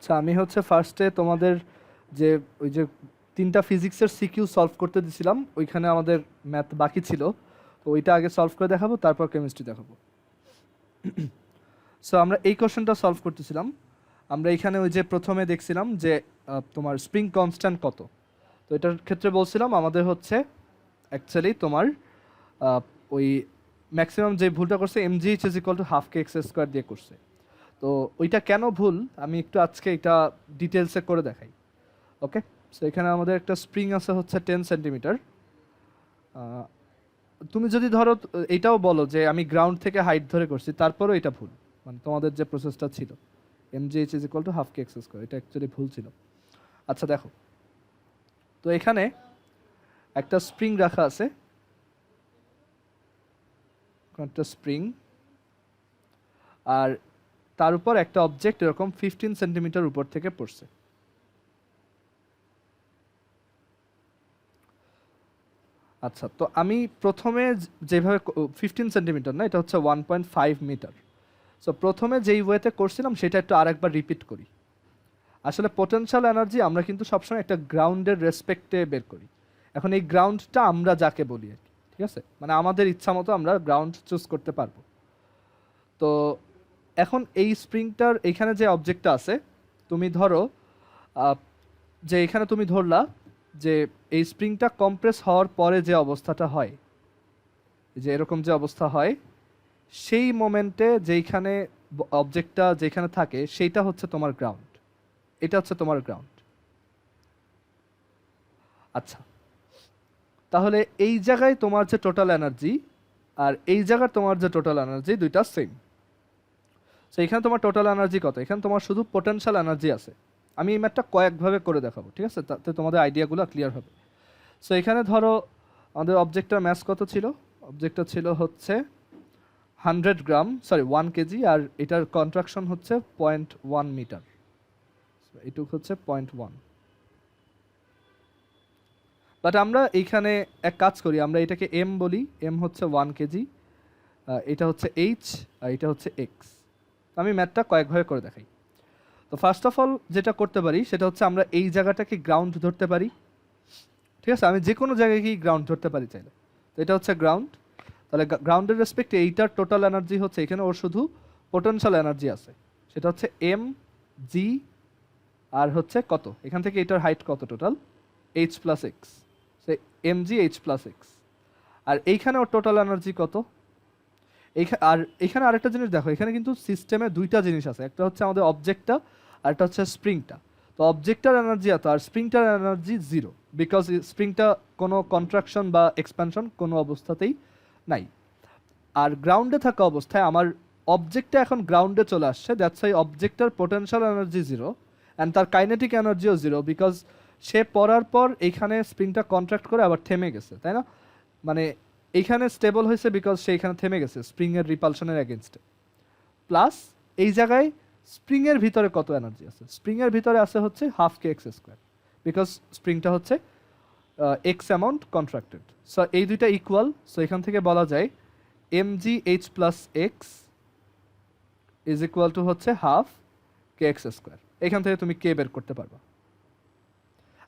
আচ্ছা, আমি হচ্ছে ফার্স্টে তোমাদের যে ওই যে তিনটা ফিজিক্সের সিকিউ সলভ করতে দিছিলাম, ওইখানে আমাদের ম্যাথ বাকি ছিল, তো ওইটা আগে সলভ করে দেখাবো, তারপর কেমিস্ট্রি দেখাবো। সো আমরা এই কোশ্চেনটা সলভ করতেছিলাম। আমরা এখানে ওই যে প্রথমে দেখছিলাম যে তোমার স্প্রিং কনস্ট্যান্ট কত। তো এটার ক্ষেত্রে বলছিলাম আমাদের হচ্ছে অ্যাকচুয়ালি তোমার আহ, ওই ম্যাক্সিমাম যে ভুলটা করছে mgh is equal to half K X square দিয়ে করছে। তো ওইটা কেন ভুল আমি একটু আজকে এটা ডিটেলসে করে দেখাই। ওকে, সো এখানে আমাদের একটা স্প্রিং আছে হচ্ছে 10 সেন্টিমিটার। তুমি যদি ধরো এইটাও বলো যে আমি গ্রাউন্ড থেকে হাইট ধরে করছি, তারপরও এটা ভুল। মানে তোমাদের যে প্রসেসটা ছিল mgh is equal to half K X square, এটা অ্যাকচুয়ালি ভুল ছিল। আচ্ছা দেখো, তো এখানে একটা স্প্রিং রাখা আছে, একটা স্প্রিং, আর তার উপর একটা অবজেক্ট এরকম 15 সেন্টিমিটার উপর থেকে পড়ছে। আচ্ছা, তো আমি প্রথমে যেভাবে 15 সেন্টিমিটার না, এটা হচ্ছে 1.5 মিটার। সো প্রথমে যেই ওয়েতে করছিলাম সেটা একটু আরেকবার রিপিট করি। আসলে পোটেনশিয়াল এনার্জি আমরা কিন্তু সবসময় একটা গ্রাউন্ডের রেসপেক্টে বের করি। এখন এই গ্রাউন্ডটা আমরা যাকে বলি আর কি, ঠিক আছে, মানে আমাদের ইচ্ছা মতো আমরা গ্রাউন্ড চুজ করতে পারবো। তো এখন এই স্প্রিংটার এখানে যে অবজেক্টটা আছে, তুমি ধরো আহ, যে এখানে তুমি ধরলা যে এই স্প্রিংটা কম্প্রেস হওয়ার পরে যে অবস্থাটা হয়, যে এরকম যে অবস্থা হয়, সেই মোমেন্টে যেইখানে অবজেক্টটা যেখানে থাকে সেইটা হচ্ছে তোমার গ্রাউন্ড। এটা হচ্ছে তোমার গ্রাউন্ড। আচ্ছা, তাহলে এই জায়গায় তোমার যে টোটাল এনার্জি আর এই জায়গার তোমার যে টোটাল এনার্জি, দুইটা সেম। সো এখানে তোমার টোটাল এনার্জি কত? এখানে তোমার শুধু পোটেনশিয়াল এনার্জি আছে। আমি এই ম্যাথটা কয়েকভাবে করে দেখাবো, ঠিক আছে, তাতে তোমাদের আইডিয়াগুলো ক্লিয়ার হবে। সো এখানে ধরো আমাদের অবজেক্টটার ম্যাস কত ছিল? অবজেক্টটা ছিল হচ্ছে 100 গ্রাম, সরি 1 কেজি, আর এটার কন্ট্রাকশন হচ্ছে 0.1 মিটার। এটুক হচ্ছে 0.1। বাট আমরা এইখানে এক কাজ করি, আমরা এটাকে এম বলি। এম হচ্ছে 1 কেজি, এটা হচ্ছে এইচ, আর এটা হচ্ছে এক্স। আমি ম্যাথটা কয়েকভাবে করে দেখাই। তো ফার্স্ট অফ অল যেটা করতে পারি সেটা হচ্ছে আমরা এই জায়গাটাকে গ্রাউন্ড ধরতে পারি, ঠিক আছে। আমি যে কোনো জায়গায় কি গ্রাউন্ড ধরতে পারি চাইলে। তো এটা হচ্ছে গ্রাউন্ড। তাহলে গ্রাউন্ডের রেসপেক্টে এইটার টোটাল এনার্জি হচ্ছে, এখানে ওর শুধু পোটেনশিয়াল এনার্জি আছে, সেটা হচ্ছে এম জি, আর হচ্ছে কত, এখান থেকে এটার হাইট কত টোটাল, এইচ প্লাস এক্স, সে M G H plus X. আর এইখানে ওর টোটাল এনার্জি কত? আর এখানে আরেকটা জিনিস দেখো, এখানে কিন্তু সিস্টেমে দুইটা জিনিস আছে, একটা হচ্ছে আমাদের অবজেক্টটা আর একটা হচ্ছে স্প্রিংটা। তো অবজেক্টটার এনার্জি এত আর স্প্রিংটার এনার্জি জিরো, বিকজ স্প্রিংটা কোনো কন্ট্রাকশন বা এক্সপ্যানশন কোনো অবস্থাতেই নাই। আর গ্রাউন্ডে থাকা অবস্থায় আমার অবজেক্টটা এখন গ্রাউন্ডে চলে আসছে, দ্যাটস ওয়াই অবজেক্টটার পোটেনশিয়াল এনার্জি জিরো অ্যান্ড তার কাইনেটিক এনার্জিও জিরো, বিকজ সে পড়ার পর এইখানে স্প্রিংটা কন্ট্রাক্ট করে আবার থেমে গেছে, তাই না? মানে এইখানে স্টেবল হয়েছে বিকজ সে এখানে থেমে গেছে স্প্রিংয়ের রিপালশনের এগেনস্টে। প্লাস এই জায়গায় স্প্রিংয়ের ভিতরে কত এনার্জি আছে? স্প্রিংয়ের ভিতরে আছে হচ্ছে half K X square, because স্প্রিংটা হচ্ছে এক্স অ্যামাউন্ট কন্ট্রাক্টেড। সো এই দুইটা ইকুয়াল, সো এখান থেকে বলা যায় M G H plus X is equal to হচ্ছে হাফ কে এক্স স্কোয়ার। এখান থেকে তুমি কে বের করতে পারবা।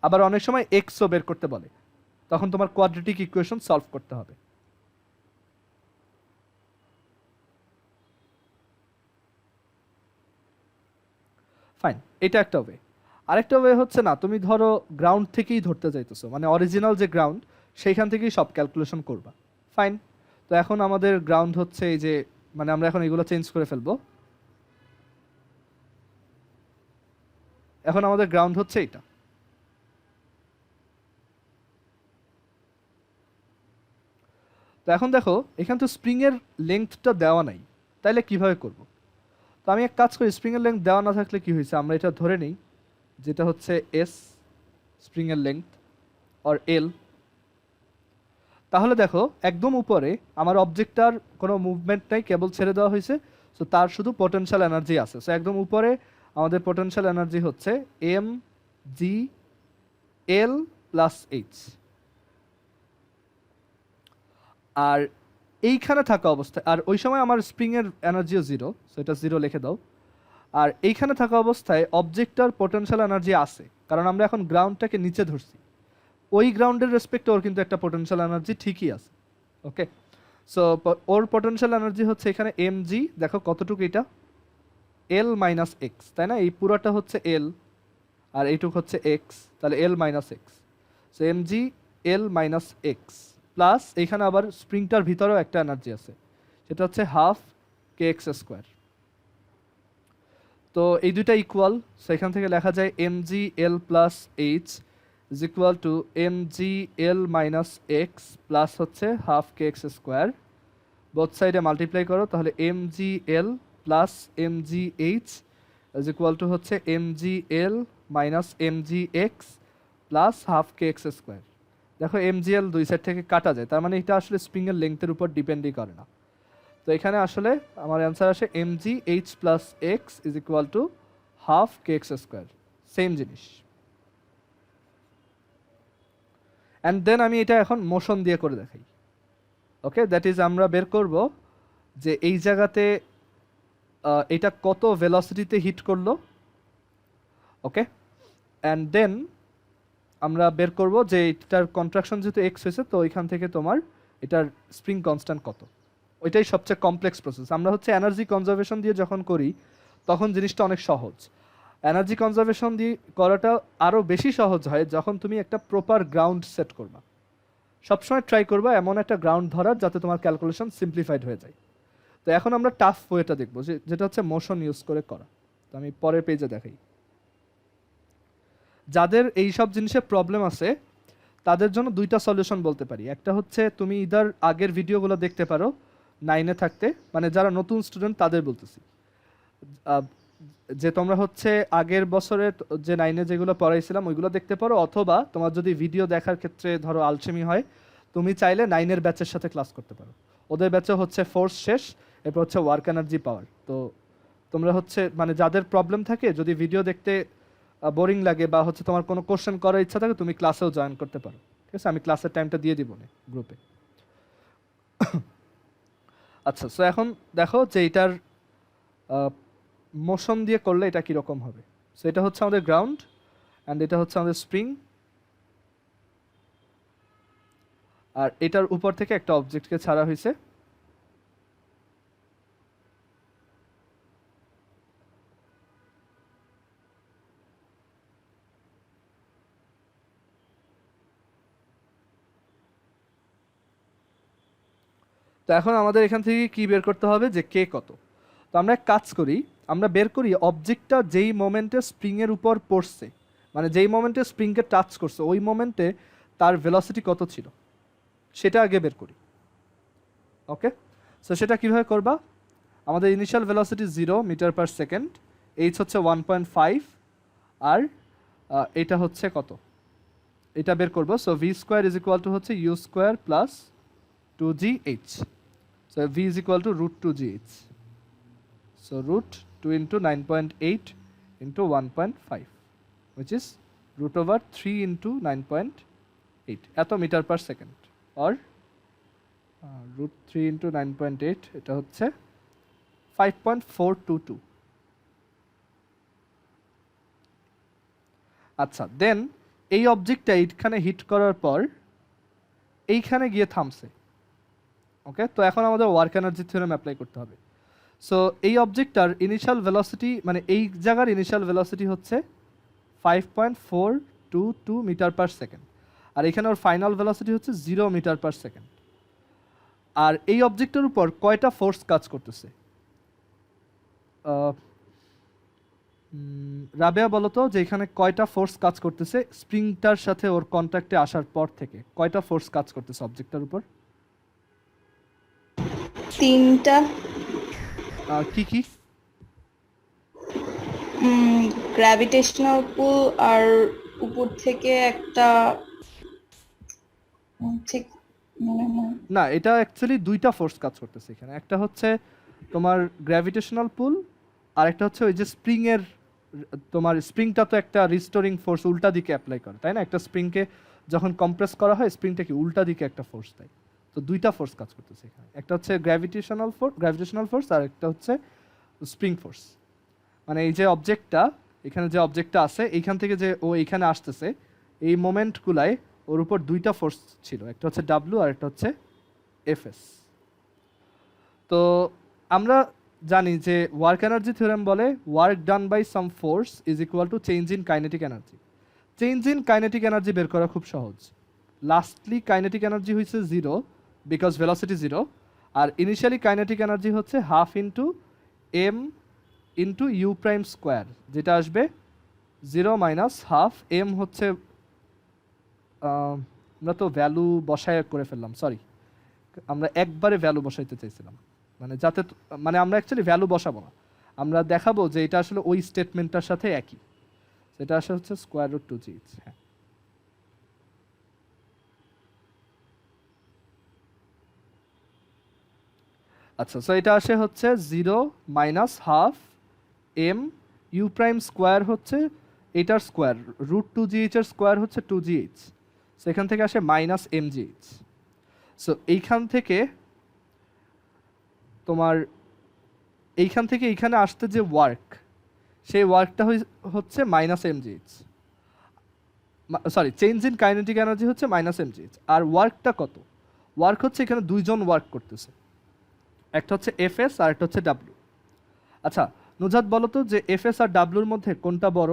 আবার অনেক সময় এক্সও বের করতে বলে, তখন তোমার কোয়াড্রেটিক ইকুয়েশন সলভ করতে হবে। ফাইন, এটা একটা ওয়ে। আরেকটা ওয়ে হচ্ছে, না তুমি ধরো গ্রাউন্ড থেকেই ধরতে চাইতেছো, মানে অরিজিনাল যে গ্রাউন্ড সেইখান থেকেই সব ক্যালকুলেশন করবা। ফাইন, তো এখন আমাদের গ্রাউন্ড হচ্ছে এই যে, মানে আমরা এখন এগুলো চেঞ্জ করে ফেলবো। এখন আমাদের গ্রাউন্ড হচ্ছে এটা। তো এখন দেখো, এখানে তো স্প্রিং এর লেন্থটা দেওয়া নাই, তাইলে কিভাবে করব? তো আমি এক কাজ করি, স্প্রিং এর লেন্থ দেওয়া না থাকলে কি হয়েছে, আমরা এটা ধরে নিই যেটা হচ্ছে এস স্প্রিং এর লেন্থ অর এল। তাহলে দেখো একদম উপরে আমার অবজেক্টটার কোনো মুভমেন্ট নাই, কেবল ছেড়ে দেওয়া হয়েছে। সো তার শুধু পোটেনশিয়াল এনার্জি আছে। সো একদম উপরে আমাদের পোটেনশিয়াল এনার্জি হচ্ছে এম জি এল প্লাস এইচ। আর এইখানে থাকা অবস্থায়, আর ওই সময় আমার স্প্রিং এর এনার্জিও জিরো, সো এটা জিরো লিখে দাও। আর এইখানে থাকা অবস্থায় অবজেক্টটার পোটেনশিয়াল এনার্জি আছে, কারণ আমরা এখন গ্রাউন্ডটাকে নিচে ধরছি। ওই গ্রাউন্ডের রেসপেক্টে ওর কিন্তু একটা পোটেনশিয়াল এনার্জি ঠিকই আছে। ওকে, সো ওর পোটেনশিয়াল এনার্জি হচ্ছে এখানে mg, দেখো কতটুকু এটা, l মাইনাস এক্স, তাই না? এই পুরোটা হচ্ছে l আর এইটুকু হচ্ছে x, তাহলে l minus x. So mg l minus X plus এইখানে আবার স্প্রিংটার ভিতরেও একটা এনার্জি আছে, সেটা হচ্ছে হাফ কে এক্স স্কোয়ার। তো এই দুইটা ইকুয়াল, সো এখান থেকে লেখা যায় mg l plus H is equal to mg l minus X plus হচ্ছে হাফ কে এক্স স্কোয়ার। বোথ সাইডে মাল্টিপ্লাই করো, তাহলে mg l plus mg h is equal to হচ্ছে mg l minus mg x plus half কে X square. দেখো mg l দুই side থেকে কাটা যায়, তার মানে এটা আসলে স্প্রিংয়ের লেংথের উপর ডিপেন্ডই করে না। তো এখানে আসলে আমার অ্যান্সার আসে mg h plus X is equal to half K X square, same জিনিস। অ্যান্ড দেন আমি এটা এখন মোশন দিয়ে করে দেখাই। ওকে, দ্যাট ইজ আমরা বের করব যে এই জায়গাতে এটা কত ভেলোসিটিতে হিট করলো। ওকে, অ্যান্ড দেন আমরা বের করব যে এটার কন্ট্রাকশন যেহেতু এক্স হয়েছে, তো ওইখান থেকে তোমার এটার স্প্রিং কনস্ট্যান্ট কত। ওইটাই সবচেয়ে কমপ্লেক্স প্রসেস। আমরা হচ্ছে এনার্জি কনজারভেশন দিয়ে যখন করি তখন জিনিসটা অনেক সহজ। এনার্জি কনজারভেশন দিয়ে করাটা আরও বেশি সহজ হয় যখন তুমি একটা প্রপার গ্রাউন্ড সেট করবা। সবসময় ট্রাই করবা এমন একটা গ্রাউন্ড ধরার যাতে তোমার ক্যালকুলেশন সিম্পলিফাইড হয়ে যায়। তো এখন আমরা টাফ ওয়েটা দেখবো, যেটা হচ্ছে মোশন ইউজ করে করা। তো আমি পরের পেজে দেখাই। যাদের এই সব জিনিসের প্রবলেম আছে তাদের জন্য দুইটা সলিউশন বলতে পারি। একটা হচ্ছে তুমি ইদার আগের ভিডিওগুলো দেখতে পারো 9-এ থাকতে, মানে যারা নতুন স্টুডেন্ট তাদের বলতেছি, যে তোমরা হচ্ছে আগের বছরের যে 9-এ যেগুলো পড়াইছিলাম ওইগুলো দেখতে পারো, অথবা তোমার যদি ভিডিও দেখার ক্ষেত্রে ধরো আলসেমি হয়, তুমি চাইলে 9-এর ব্যাচের সাথে ক্লাস করতে পারো। ওদের ব্যাচে হচ্ছে ফোর্স শেষ, এরপর হচ্ছে ওয়ার্ক এনার্জি পাওয়ার। তো তোমরা হচ্ছে মানে যাদের প্রবলেম থাকে, যদি ভিডিও দেখতে বোরিং লাগে বা হচ্ছে তোমার কোনো কোশ্চেন করার ইচ্ছা থাকে, তুমি ক্লাসেও জয়েন করতে পারো। ঠিক আছে, আমি ক্লাসের টাইমটা দিয়ে দিব না গ্রুপে। আচ্ছা, সো এখন দেখো যে এটার মোশন দিয়ে করলে এটা কীরকম হবে। সো এটা হচ্ছে আমাদের গ্রাউন্ড অ্যান্ড এটা হচ্ছে আমাদের স্প্রিং, আর এটার উপর থেকে একটা অবজেক্টকে ছাড়া হয়েছে। তো এখন আমাদের এখান থেকে কি বের করতে হবে যে কে কত। তো আমরা এক কাজ করি, আমরা বের করি অবজেক্টটা যেই মোমেন্টে স্প্রিংয়ের উপর পড়ছে, মানে যেই মোমেন্টে স্প্রিংকে টাচ করছে ওই মোমেন্টে তার ভেলোসিটি কত ছিল সেটা আগে বের করি। ওকে, সো সেটা কীভাবে করবা, আমাদের initial velocity 0 meter per second, H হচ্ছে 1.5, আর এটা হচ্ছে কত, এটা বের করবো। So V square is equal to হচ্ছে U square plus 2gh. So v is equal to root 2gh. So root 2 into 9.8 into 1.5, which is root over 3 into 9.8 এত metre per second, or root 3 into 9.8 এটা হচ্ছে 5.422। আচ্ছা, দেন এই অবজেক্টটা এইখানে hit করার পর এইখানে গিয়ে থামছে। ওকে, তো এখন আমাদের ওয়ার্ক এনার্জি থিওরেম অ্যাপ্লাই করতে হবে। সো এই অবজেক্টটার ইনিশিয়াল ভেলোসিটি, মানে এই জায়গার ইনিশিয়াল ভেলোসিটি হচ্ছে 5.422 মিটার পার সেকেন্ড, আর এখানে ওর ফাইনাল ভেলোসিটি হচ্ছে 0 মিটার পার সেকেন্ড। আর এই অবজেক্টের উপর কয়টা ফোর্স কাজ করতেছে, রাবেয়া বলো তো যে এখানে কয়টা ফোর্স কাজ করতেছে স্প্রিংটার সাথে ওর কন্ট্যাক্টে আসার পর থেকে, কয়টা ফোর্স কাজ করতেছে অবজেক্টটার উপর? 3টা। কি কি? গ্র্যাভিটেশনাল পুল, আর উপর থেকে একটা, ঠিক মনে হয় না, এটা অ্যাকচুয়ালি দুইটা ফোর্স কাজ করতেছে এখানে। একটা হচ্ছে তোমার গ্র্যাভিটেশনাল পুল, আর একটা হচ্ছে ওই যে স্প্রিং এর, তোমার স্প্রিংটা তো একটা রিস্টোরিং ফোর্স উল্টা দিকে অ্যাপ্লাই করে, তাই না? একটা স্প্রিংকে যখন কম্প্রেস করা হয় স্প্রিংটাকে উল্টা দিকে একটা ফোর্স দেয়। তো দুইটা ফোর্স কাজ করতেছে এখানে, একটা হচ্ছে গ্র্যাভিটেশনাল ফোর্স আর একটা হচ্ছে স্প্রিং ফোর্স। মানে এই যে অবজেক্টটা, এখানে যে অবজেক্টটা আছে এইখান থেকে যে ও এইখানে আসতেছে, এই মোমেন্টগুলাই ওর উপর দুইটা ফোর্স ছিল, একটা হচ্ছে ডাব্লু আর একটা হচ্ছে এফএস। তো আমরা জানি যে ওয়ার্ক এনার্জি থিওরেম বলে work done by some force is equal to change in kinetic energy. Change in kinetic energy বের করা খুব সহজ। লাস্টলি কাইনেটিক এনার্জি হয়েছে জিরো বিকজ ভেলোসিটি জিরো, আর ইনিশিয়ালি কাইনেটিক এনার্জি হচ্ছে half into M into U prime square, যেটা আসবে zero minus half M হচ্ছে আমরা তো ভ্যালু বসায় করে ফেললাম, সরি আমরা একবারে ভ্যালু বসাইতে চাইছিলাম, মানে যাতে মানে আমরা অ্যাকচুয়ালি ভ্যালু বসাবো না, আমরা দেখাবো যে এটা আসলে ওই স্টেটমেন্টটার সাথে একই, সেটা আসলে হচ্ছে স্কোয়ার রুট 2g। হ্যাঁ, আচ্ছা, সো এটা আসে হচ্ছে zero minus half M U prime square হচ্ছে এটার স্কোয়ার, রুট 2gh এর স্কোয়ার হচ্ছে 2gh, সেখান থেকে আসে মাইনাস mgh। সো এইখান থেকে তোমার এইখান থেকে এইখানে আসতে যে ওয়ার্ক, সেই ওয়ার্কটা হচ্ছে minus mgh, sorry change in kinetic energy হচ্ছে মাইনাস mgh। আর ওয়ার্কটা কত? ওয়ার্ক হচ্ছে এখানে দুইজন ওয়ার্ক করতেছে, একটা হচ্ছে এফএস আর একটা হচ্ছে ডাব্লু। আচ্ছা নুজাত বলো তো যে এফএস আর ডাব্লুর মধ্যে কোনটা বড়?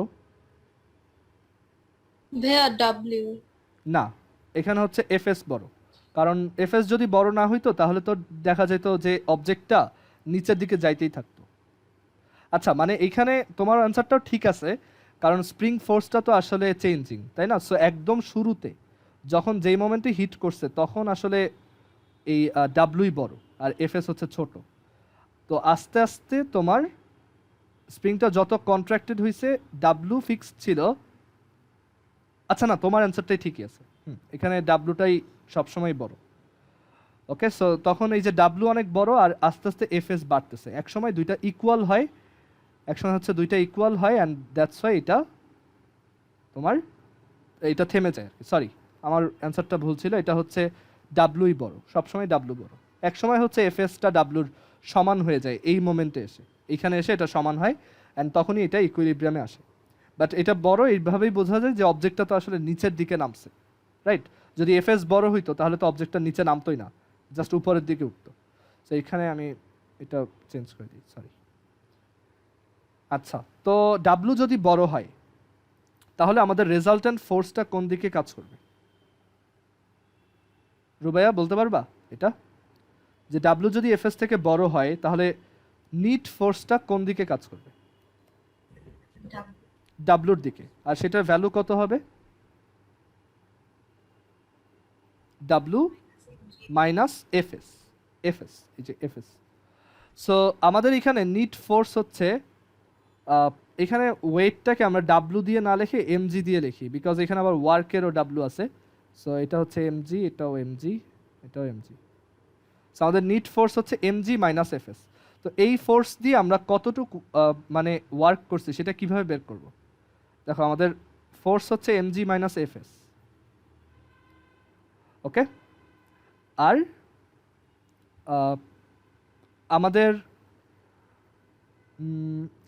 ভাইয়া ডাব্লিউ। না, এখানে হচ্ছে এফএস বড়, কারণ এফএস যদি বড় না হইতো তাহলে তো দেখা যেত যে অবজেক্টটা নিচের দিকে যাইতেই থাকতো। আচ্ছা মানে এইখানে তোমার অ্যান্সারটাও ঠিক আছে, কারণ স্প্রিং ফোর্সটা তো আসলে চেঞ্জিং, তাই না? সো একদম শুরুতে যখন যেই মোমেন্টে হিট করছে তখন আসলে এই ডাব্লুই বড় আর এফএস হচ্ছে ছোট। তো আস্তে আস্তে তোমার স্প্রিংটা যত কন্ট্রাক্টেড হয়েছে ডাব্লু ফিক্স ছিল। আচ্ছা না, তোমার অ্যান্সারটাই ঠিকই আছে, এখানে ডাব্লুটাই সবসময় বড়। ওকে, সো তখন এই যে ডাব্লু অনেক বড় আর আস্তে আস্তে এফএস বাড়তেছে, একসময় দুইটা ইকুয়াল হয়, একসময় হচ্ছে দুইটা ইকুয়াল হয়, অ্যান্ড দ্যাটস ওয়াই এটা তোমার এটা থেমে যায়। সরি, আমার অ্যান্সারটা ভুল ছিল, এটা হচ্ছে ডাব্লুই বড়, সবসময় ডাব্লু বড়। একসময় হচ্ছে এফএসটা ডাব্লুর সমান হয়ে যায় এই মোমেন্টে এসে, এইখানে এসে এটা সমান হয়, অ্যান্ড তখনই এটা ইকুইলিব্রিয়ামে আসে। বাট এটা বড় এইভাবেই বোঝা যায় যে অবজেক্টটা তো আসলে নিচের দিকে নামছে, রাইট? যদি এফএস বড় হইতো তাহলে তো অবজেক্টটা নিচে নামতোই না, জাস্ট উপরের দিকে উঠতো। তো এইখানে আমি এটা চেঞ্জ করে দিই, সরি। আচ্ছা, তো ডাব্লু যদি বড় হয় তাহলে আমাদের রেজাল্টেন্ট ফোর্সটা কোন দিকে কাজ করবে? রুবাইয়া বলতে পারবা এটা, যে ডাব্লু যদি এফএস থেকে বড় হয় তাহলে নিট ফোর্সটা কোন দিকে কাজ করবে? ডাব্লুর দিকে। আর সেটার ভ্যালু কত হবে? ডাব্লু মাইনাস এফএস, এফএস, এই যে এফএস। সো আমাদের এখানে নিট ফোর্স হচ্ছে এখানে ওয়েটটাকে আমরা ডাব্লু দিয়ে না লিখে এমজি দিয়ে লিখি, বিকজ এখানে আবার ওয়ার্কেরও ডাব্লু আছে। সো এটা হচ্ছে এমজি, এটাও এমজি, এটাও এমজি। সো আমাদের নিট ফোর্স হচ্ছে এমজি মাইনাস এফএস। তো এই ফোর্স দিয়ে আমরা কতটুকু মানে ওয়ার্ক করছি সেটা কিভাবে বের করব? দেখো আমাদের ফোর্স হচ্ছে এমজি মাইনাস এফএস, ওকে। আর আমাদের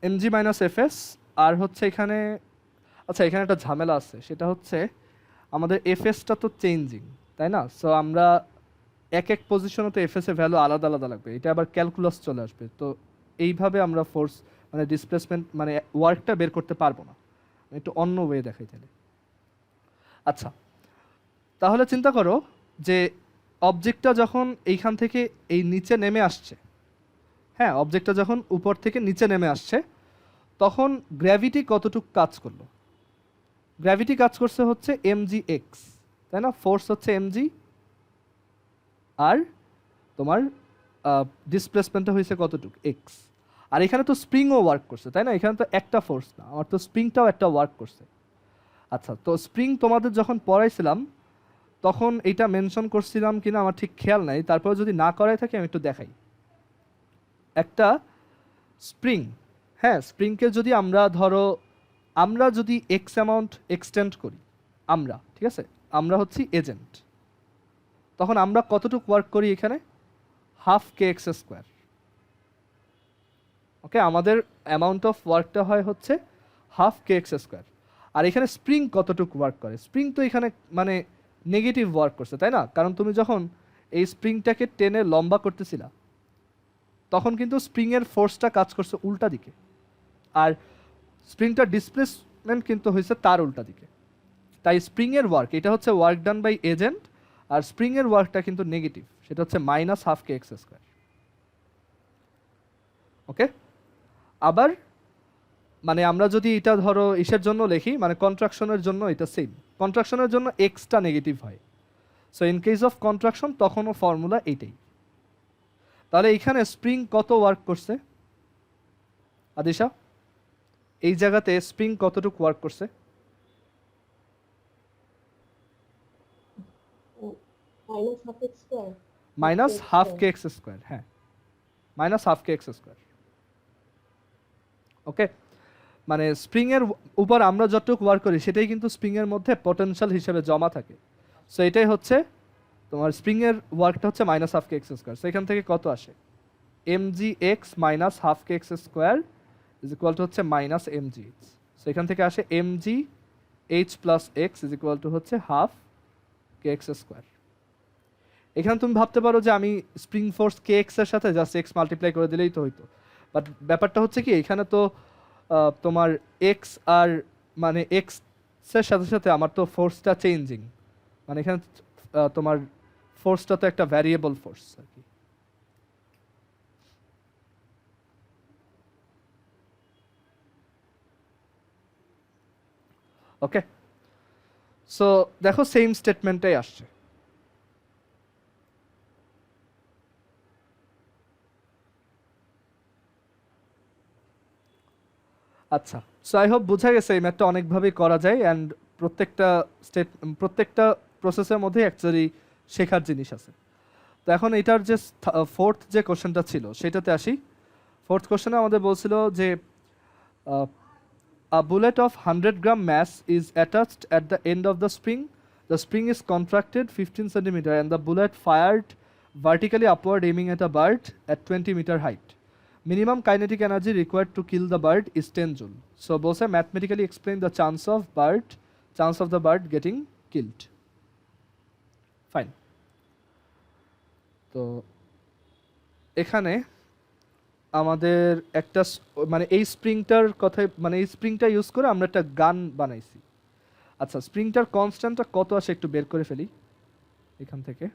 এমজি মাইনাস এফএস আর হচ্ছে এখানে, আচ্ছা এখানে একটা ঝামেলা আছে, সেটা হচ্ছে আমাদের এফএসটা তো চেঞ্জিং, তাই না? সো আমরা এক এক পজিশনে তো এফএস এর ভ্যালু আলাদা আলাদা লাগবে, এটা আবার ক্যালকুলাস চলে আসবে। তো এইভাবে আমরা ফোর্স মানে ডিসপ্লেসমেন্ট মানে ওয়ার্কটা বের করতে পারবো না, একটু অন্য ওয়ে দেখাই তাহলে। আচ্ছা তাহলে চিন্তা করো যে অবজেক্টটা যখন এইখান থেকে এই নিচে নেমে আসছে, হ্যাঁ অবজেক্টটা যখন উপর থেকে নিচে নেমে আসছে তখন গ্র্যাভিটি কতটুকু কাজ করলো? গ্র্যাভিটি কাজ করছে হচ্ছে এমজি এক্স, তাই না? ফোর্স হচ্ছে এমজি আর তোমার ডিসপ্লেসমেন্টটা হয়েছে কতটুকু? এক্স। আর এখানে তো স্প্রিংও ওয়ার্ক করছে, তাই না? এখানে তো একটা ফোর্স না, আমার তো স্প্রিংটাও একটা ওয়ার্ক করছে। আচ্ছা, তো স্প্রিং তোমাদের যখন পড়াইছিলাম তখন এইটা মেনশন করছিলাম কিনা আমার ঠিক খেয়াল নাই, তারপরে যদি না করাই থাকে আমি একটু দেখাই। একটা স্প্রিং, হ্যাঁ স্প্রিংকে যদি আমরা ধরো আমরা যদি এক্স অ্যামাউন্ট এক্সটেন্ড করি, আমরা ঠিক আছে, আমরা হচ্ছি এজেন্ট, তখন আমরা কতটুকু ওয়ার্ক করি এখানে? হাফ কে এক্স স্কোয়ার, ওকে, আমাদের অ্যামাউন্ট অফ ওয়ার্কটা হয় হচ্ছে হাফ কে এক্স স্কোয়ার। আর এখানে স্প্রিং কতটুকু ওয়ার্ক করে, স্প্রিং তো এখানে মানে নেগেটিভ ওয়ার্ক করছে, তাই না? কারণ তুমি যখন এই স্প্রিংটাকে টেনে লম্বা করতেছিলা তখন কিন্তু স্প্রিংয়ের ফোর্সটা কাজ করছে উল্টা দিকে, আর স্প্রিংটার ডিসপ্লেসমেন্ট কিন্তু হয়েছে তার উল্টা দিকে। তাই স্প্রিংয়ের ওয়ার্ক, এটা হচ্ছে ওয়ার্ক ডান বাই এজেন্ট, আর স্প্রিংয়ের ওয়ার্কটা কিন্তু নেগেটিভ, সেটা হচ্ছে মাইনাস হাফ কে এক্স স্কোয়ার। ওকে, আবার মানে আমরা যদি এটা ধরো ইসের জন্য লিখি, মানে কন্ট্রাকশনের জন্য এটা সেম, কন্ট্রাকশনের জন্য এক্সটা নেগেটিভ হয়। So in case of contraction তখনও ফর্মুলা এইটাই। তাহলে এইখানে স্প্রিং কত ওয়ার্ক করছে আদিশা? এই জায়গাতে স্প্রিং কতটুকু ওয়ার্ক করছে? মাইনাস হাফ কে এক্স স্কোয়ার। হ্যাঁ, মাইনাস হাফ কে এক্স স্কোয়ার। ওকে, মানে স্প্রিং এর উপর আমরা যতটুকু ওয়ার্ক করি সেটাই কিন্তু স্প্রিং এর মধ্যে পটেনশিয়াল হিসেবে জমা থাকে। সো এটাই হচ্ছে তোমার স্প্রিং এর ওয়ার্কটা হচ্ছে মাইনাস হাফ কে এক্স স্কোয়ার। সো এখান থেকে কত আসে? MG x minus half K X square is equal to হচ্ছে মাইনাস এমজি এইচ। সো এখান থেকে আসে MG H plus X is equal to হচ্ছে হাফ কে এক্স স্কোয়ার। এখানে তুমি ভাবতে পারো যে আমি স্প্রিং ফোর্স কে এক্স এর সাথে জাস্ট এক্স মাল্টিপ্লাই করে দিলেই তো হইতো, বাট ব্যাপারটা হচ্ছে কি এখানে তো তোমার এক্স আর মানে এক্স এর সাথে সাথে আমার তো ফোর্সটা চেঞ্জিং, মানে এখানে তোমার ফোর্সটা তো একটা ভ্যারিয়েবল ফোর্স আর কি। ওকে, সো দেখো সেম স্টেটমেন্টটাই আসছে। আচ্ছা, সো আই হোপ বোঝা গেছে এই ম্যাথটা অনেকভাবেই করা যায়, অ্যান্ড প্রত্যেকটা প্রসেসের মধ্যে অ্যাকচুয়ালি শেখার জিনিস আছে। তো এখন এটার যে ফোর্থ যে কোশ্চেনটা ছিল সেটাতে আসি। ফোর্থ কোশ্চেনে আমাদের বলছিল যে a bullet of 100 gram mass is attached at the end of the spring. The spring is contracted 15 centimeter and the bullet fired vertically upward aiming at a bird at 20-meter height. Minimum kinetic energy required to kill the bird is 10 joule. So বলছে mathematically explain the chance of the bird getting killed. Fine. তো এখানে আমাদের একটা মানে এই স্প্রিংটার কথায়, মানে এই স্প্রিংটা ইউজ করে আমরা একটা গান বানাইছি। আচ্ছা, স্প্রিংটার কনস্ট্যান্টটা কত আসে একটু বের করে ফেলি এখান থেকে।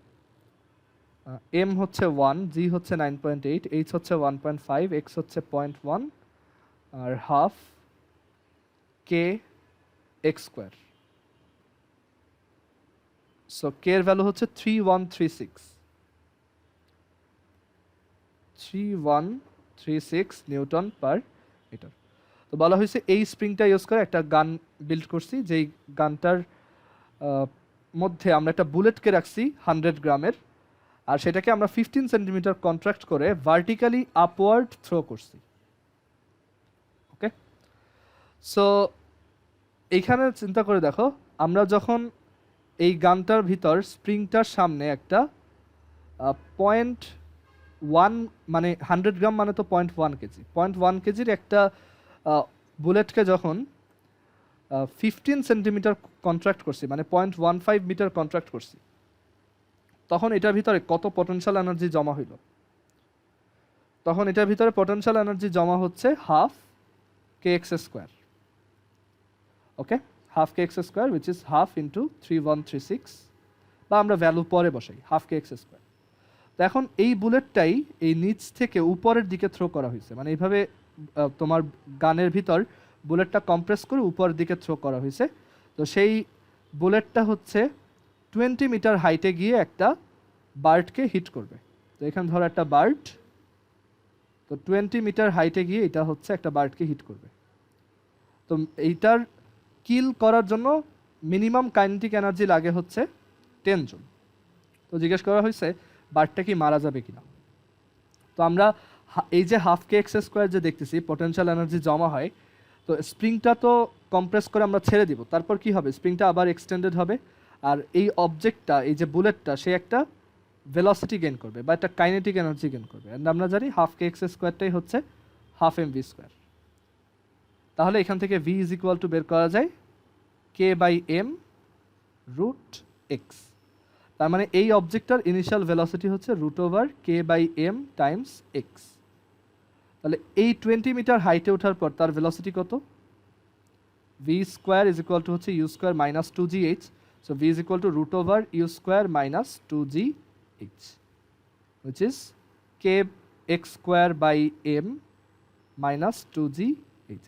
এম হচ্ছে 1, জি হচ্ছে 9.8, এইচ হচ্ছে 1.5, এক্স হচ্ছে 0.1 আর হাফ কে এক্স স্কোয়ার। সো কে এর ভ্যালু হচ্ছে 3136 নিউটন পার মিটার। তো বলা হয়েছে এই স্প্রিংটা ইউজ করে একটা গান বিল্ড করছি, যেই গানটার মধ্যে আমরা একটা বুলেটকে রাখছি 100 গ্রামের, আর সেটাকে আমরা 15 সেন্টিমিটার কন্ট্রাক্ট করে ভার্টিক্যালি আপওয়ার্ড থ্রো করছি। ওকে, সো এইখানে চিন্তা করে দেখো, আমরা যখন এই গানটার ভিতর স্প্রিংটার সামনে একটা 0.1 মানে 100 গ্রাম মানে তো 0.1 কেজি, 0.1 কেজির একটা বুলেটকে যখন 15 সেন্টিমিটার কন্ট্রাক্ট করছি, মানে 0.15 মিটার কন্ট্রাক্ট করছি, তখন এটার ভিতরে কত পটেনশিয়াল এনার্জি জমা হইল? তখন এটার ভিতরে পটেনশিয়াল এনার্জি জমা হচ্ছে half K X square. Okay, half K X square which is half into 3136, বা আমরা ভ্যালু পরে বসাই হাফ কে এক্স স্কোয়ার। তো এখন এই বুলেটটাই এই নিচ থেকে উপরের দিকে থ্রো করা হয়েছে, মানে এইভাবে তোমার গানের ভিতর বুলেটটা কম্প্রেস করে উপরের দিকে থ্রো করা হয়েছে। তো সেই বুলেটটা হচ্ছে 20 মিটার হাইটে গিয়ে একটা বার্ডকে হিট করবে। তো এখানে ধরো একটা বার্ড, তো 20 মিটার হাইটে গিয়ে এটা হচ্ছে একটা বার্ডকে হিট করবে। তো এইটার কিল করার জন্য মিনিমাম কাইনেটিক এনার্জি লাগে হচ্ছে 10 জুল। তো জিজ্ঞেস করা হয়েছে বার্ডটা কি মারা যাবে কিনা। তো আমরা এই যে হাফ কে এক্স স্কোয়ার যে দেখতেছি পটেনশিয়াল এনার্জি জমা হয়, তো স্প্রিংটা তো কম্প্রেস করে আমরা ছেড়ে দিব, তারপর কি হবে? স্প্রিংটা আবার এক্সটেন্ডেড হবে, আর এই অবজেক্টটা, এই যে বুলেটটা, সে একটা ভেলোসিটি গেইন করবে বা একটা কাইনেটিক এনার্জি গেইন করবে। অ্যান্ড আমরা জানি হাফ কে এক্স স্কোয়ারটাই হচ্ছে হাফ এম ভি স্কোয়ার। তাহলে এখান থেকে ভি ইজ ইকুয়াল টু বের করা যায় k by m root x. তার মানে এই অবজেক্টটার ইনিশিয়াল ভেলোসিটি হচ্ছে root over k by m times x. তাহলে এই 20 মিটার হাইটে ওঠার পর তার ভেলোসিটি কত? V square is equal to হচ্ছে U square minus 2gh। So V is equal to root over U square minus 2gh, which is k x square by M minus 2gh।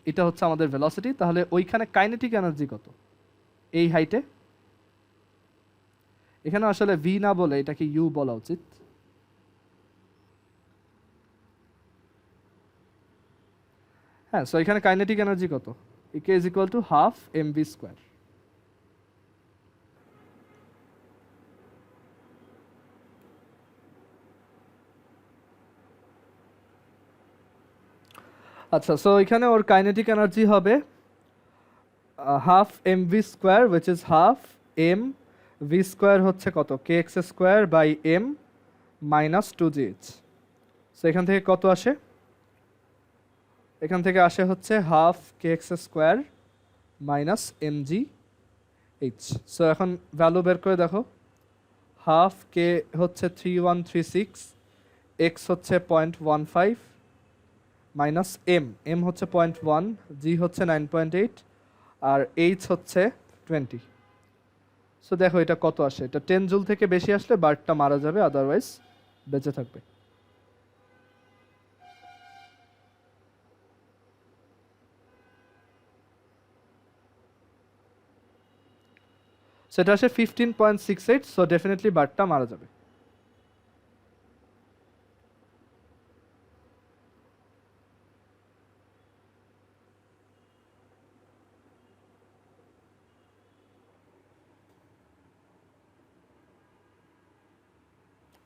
এটা হচ্ছে আমাদের velocity. তাহলে ওইখানে kinetic energy কত এই হাইটে? এখানে আসলে ভি না বলে এটাকে ইউ বলা উচিত। হ্যাঁ, সো এখানে কাইনেটিক এনার্জি কত? K is equal to half M V square. আচ্ছা, সো এখানে ওর কাইনেটিক এনার্জি হবে half M V square, which is half M V square হচ্ছে কত? K X square by M minus 2gh। So এখান থেকে কত আসে? এখান থেকে আসে হচ্ছে হাফ কে X square minus M G H. So এখন ভ্যালু বের করে দেখো। হাফ কে হচ্ছে 3136, এক্স হচ্ছে 0.15 মাইনাস এম হচ্ছে 0.1, জি হচ্ছে 9.8 আর এইচ হচ্ছে 20। সো দেখো এটা কত আসে। এটা 10 জুল থেকে বেশি আসলে বার্ডটা মারা যাবে, আদারওয়াইজ বেঁচে থাকবে। সেটা আসে 15.68। সো ডেফিনেটলি বার্ডটা মারা যাবে।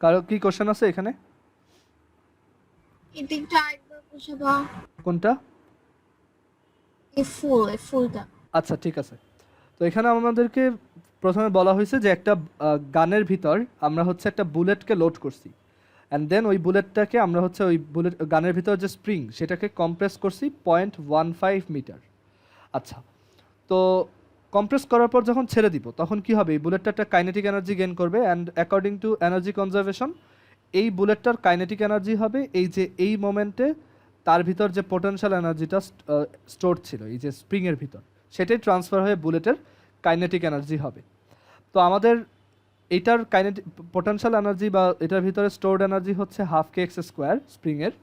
কারো কি কোশ্চেন আছে এখানে? এটা একটু আরেকবার বুঝাবা। কোনটা? এই ফুলটা। আচ্ছা, ঠিক আছে। তো এখানে আমাদেরকে প্রথমে বলা হয়েছে যে একটা গানের ভিতর আমরা হচ্ছে একটা বুলেটকে লোড করছি, অ্যান্ড দেন ওই বুলেটটাকে আমরা হচ্ছে ওই বুলেট গানের ভিতর যে স্প্রিং সেটাকে কম্প্রেস করছি 0.15 মিটার। আচ্ছা, তো কম্প্রেস করার পর যখন ছেড়ে দিব তখন কি হবে? এই বুলেটটা একটা কাইনেটিক এনার্জি গেইন করবে, and according to energy conservation এই বুলেটটার কাইনেটিক এনার্জি হবে এই যে এই মোমেন্টে তার ভিতর যে পোটেনশিয়াল এনার্জিটা স্টোর ছিল এই যে স্প্রিংয়ের ভিতর, সেটাই ট্রান্সফার হয়ে বুলেটের কাইনেটিক এনার্জি হবে। তো আমাদের এইটার কাইনেটিক পোটেনশিয়াল এনার্জি বা এটার ভিতরে স্টোরড এনার্জি হচ্ছে হাফ কে এক্স স্কোয়ার স্প্রিংয়ের,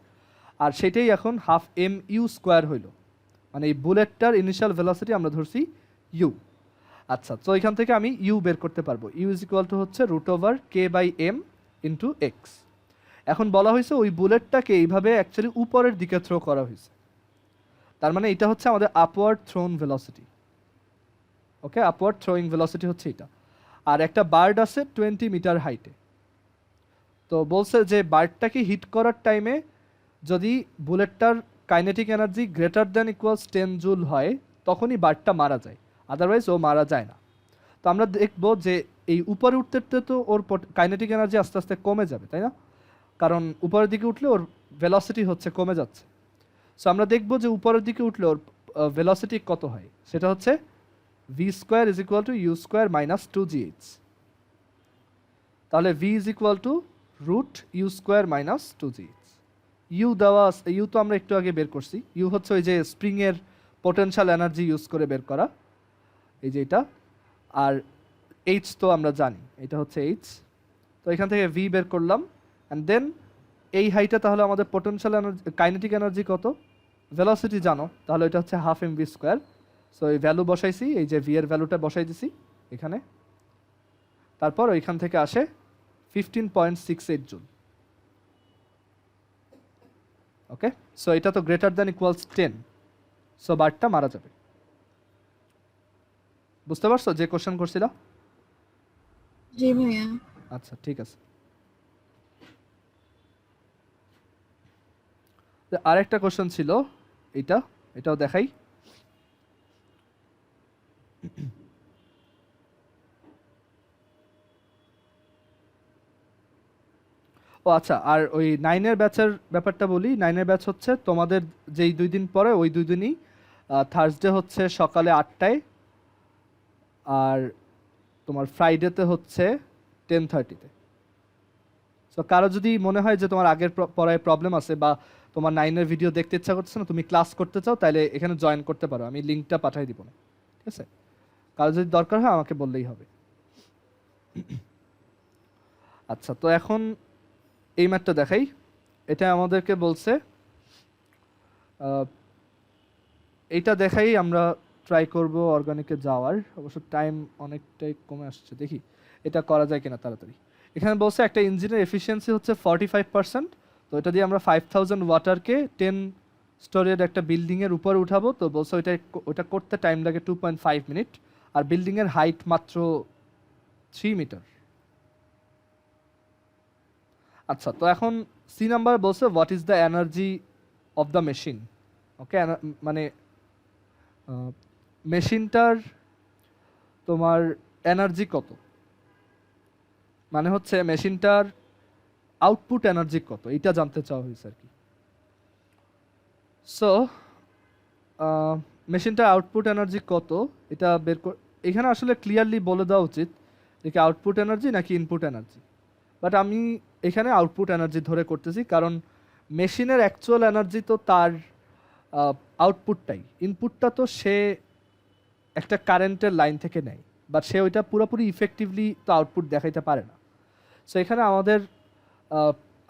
আর সেটাই এখন হাফ এম ইউ স্কোয়ার হইল। মানে এই বুলেটটার ইনিশিয়াল ভেলোসিটি আমরা ধরছি ইউ। আচ্ছা, তো এখান থেকে আমি ইউ বের করতে পারবো। ইউ ইজ ইকুয়াল টু হচ্ছে root over k by m into x. এখন বলা হয়েছে ওই বুলেটটাকে এইভাবে অ্যাকচুয়ালি উপরের দিকে থ্রো করা হয়েছে, তার মানে এটা হচ্ছে আমাদের আপওয়ার্ড থ্রোন ভেলোসিটি। ওকে, আপওয়ার্ড থ্রোয়িং ভেলোসিটি হচ্ছে এটা। আর একটা বার্ড আছে 20 মিটার হাইটে। তো বলছে যে বার্ডটাকে হিট করার টাইমে যদি বুলেটটার kinetic energy greater than equals 10 joule হয় তখনই বার্ডটা মারা যায়, আদারওয়াইজ ও মারা যায় না। তো আমরা দেখবো যে এই উপরে উঠতে উঠতে তো ওর কাইনেটিক এনার্জি আস্তে আস্তে কমে যাবে, তাই না? কারণ উপরের দিকে উঠলে ওর ভেলোসিটি হচ্ছে কমে যাচ্ছে। সো আমরা দেখবো যে উপরের দিকে উঠলে ওর ভেলোসিটি কত হয়। সেটা হচ্ছে v square is equal to u square minus 2gh। তাহলে v is equal to root u square minus 2gh। U দেওয়া ইউ তো আমরা একটু আগে বের করছি। ইউ হচ্ছে ওই যে স্প্রিংয়ের পোটেনশিয়াল এনার্জি ইউজ করে বের করা, এই যে এটা। আর এইচ তো আমরা জানি, এটা হচ্ছে এইচ। তো এখান থেকে ভি বের করলাম, অ্যান্ড দেন এই হাইটা তাহলে আমাদের পোটেনশিয়াল এনার্জি কাইনেটিক এনার্জি কত? ভেলোসিটি জানো, তাহলে এটা হচ্ছে half M V square. So এই ভ্যালু বসাইছি, এই যে ভি এর ভ্যালুটা বসাই দিছি এখানে। তারপর ওইখান থেকে আসে 15.68 জুল। ওকে, সো এটা তো গ্রেটার দ্যান ইকুয়ালস 10, সো বার্ডটা মারা যাবে। বুঝতে পারছো যে কোশ্চেন করছিল? জি ভাইয়া। আচ্ছা, ঠিক আছে। আরেকটা কোশ্চেন ছিল, এটাও দেখাই। ও আচ্ছা, আর ওই 9-এর ব্যাচের ব্যাপারটা বলি। 9-এর ব্যাচ হচ্ছে তোমাদের যেই 2 দিন পরে ওই 2 দিনই, থার্সডে হচ্ছে সকালে 8টায়, আর তোমার ফ্রাইডেতে হচ্ছে 10:30-তে। সো কারো যদি মনে হয় যে তোমার আগের পড়ায় প্রবলেম আছে বা তোমার 9-এর ভিডিও দেখতে ইচ্ছা করছে না, তুমি ক্লাস করতে চাও, তাহলে এখানে জয়েন করতে পারো, আমি লিঙ্কটা পাঠিয়ে দিব না, ঠিক আছে? কারো যদি দরকার হয় আমাকে বললেই হবে। আচ্ছা, তো এখন এই ম্যাথটা দেখাই। এটা আমাদেরকে বলছে, এইটা দেখাই আমরা ট্রাই করব অর্গানিকে যাওয়ার। অবশ্য টাইম অনেকটাই কমে আসছে, দেখি এটা করা যায় কিনা তাড়াতাড়ি। এখানে বলছে একটা ইঞ্জিনের এফিসিয়েন্সি হচ্ছে 45%। তো এটা দিয়ে আমরা 5000 ওয়াটারকে 10 স্টোরের একটা বিল্ডিংয়ের উপরে উঠাবো। তো বলছে ওটা করতে টাইম লাগে 2.5 মিনিট, আর বিল্ডিংয়ের হাইট মাত্র 3 মিটার। আচ্ছা, তো এখন সি নাম্বার বলছে what is the energy of the machine. Okay, মানে মেশিনটার তোমার এনার্জি কত, মানে হচ্ছে মেশিনটার আউটপুট এনার্জি কত, এটা জানতে চাওয়া হয়েছে আর কি। সো মেশিনটার আউটপুট এনার্জি কত এটা এখানে আসলে ক্লিয়ারলি বলে দেওয়া উচিত যে কি আউটপুট এনার্জি নাকি ইনপুট এনার্জি, বাট আমি এখানে আউটপুট এনার্জি ধরে করতেছি, কারণ মেশিনের অ্যাকচুয়াল এনার্জি তো তার আউটপুটটাই, ইনপুটটা তো সে একটা কারেন্টের লাইন থেকে নেয়, বাট সে ওইটা পুরোপুরি ইফেক্টিভলি তো আউটপুট দেখাইতে পারে না। সো এখানে আমাদের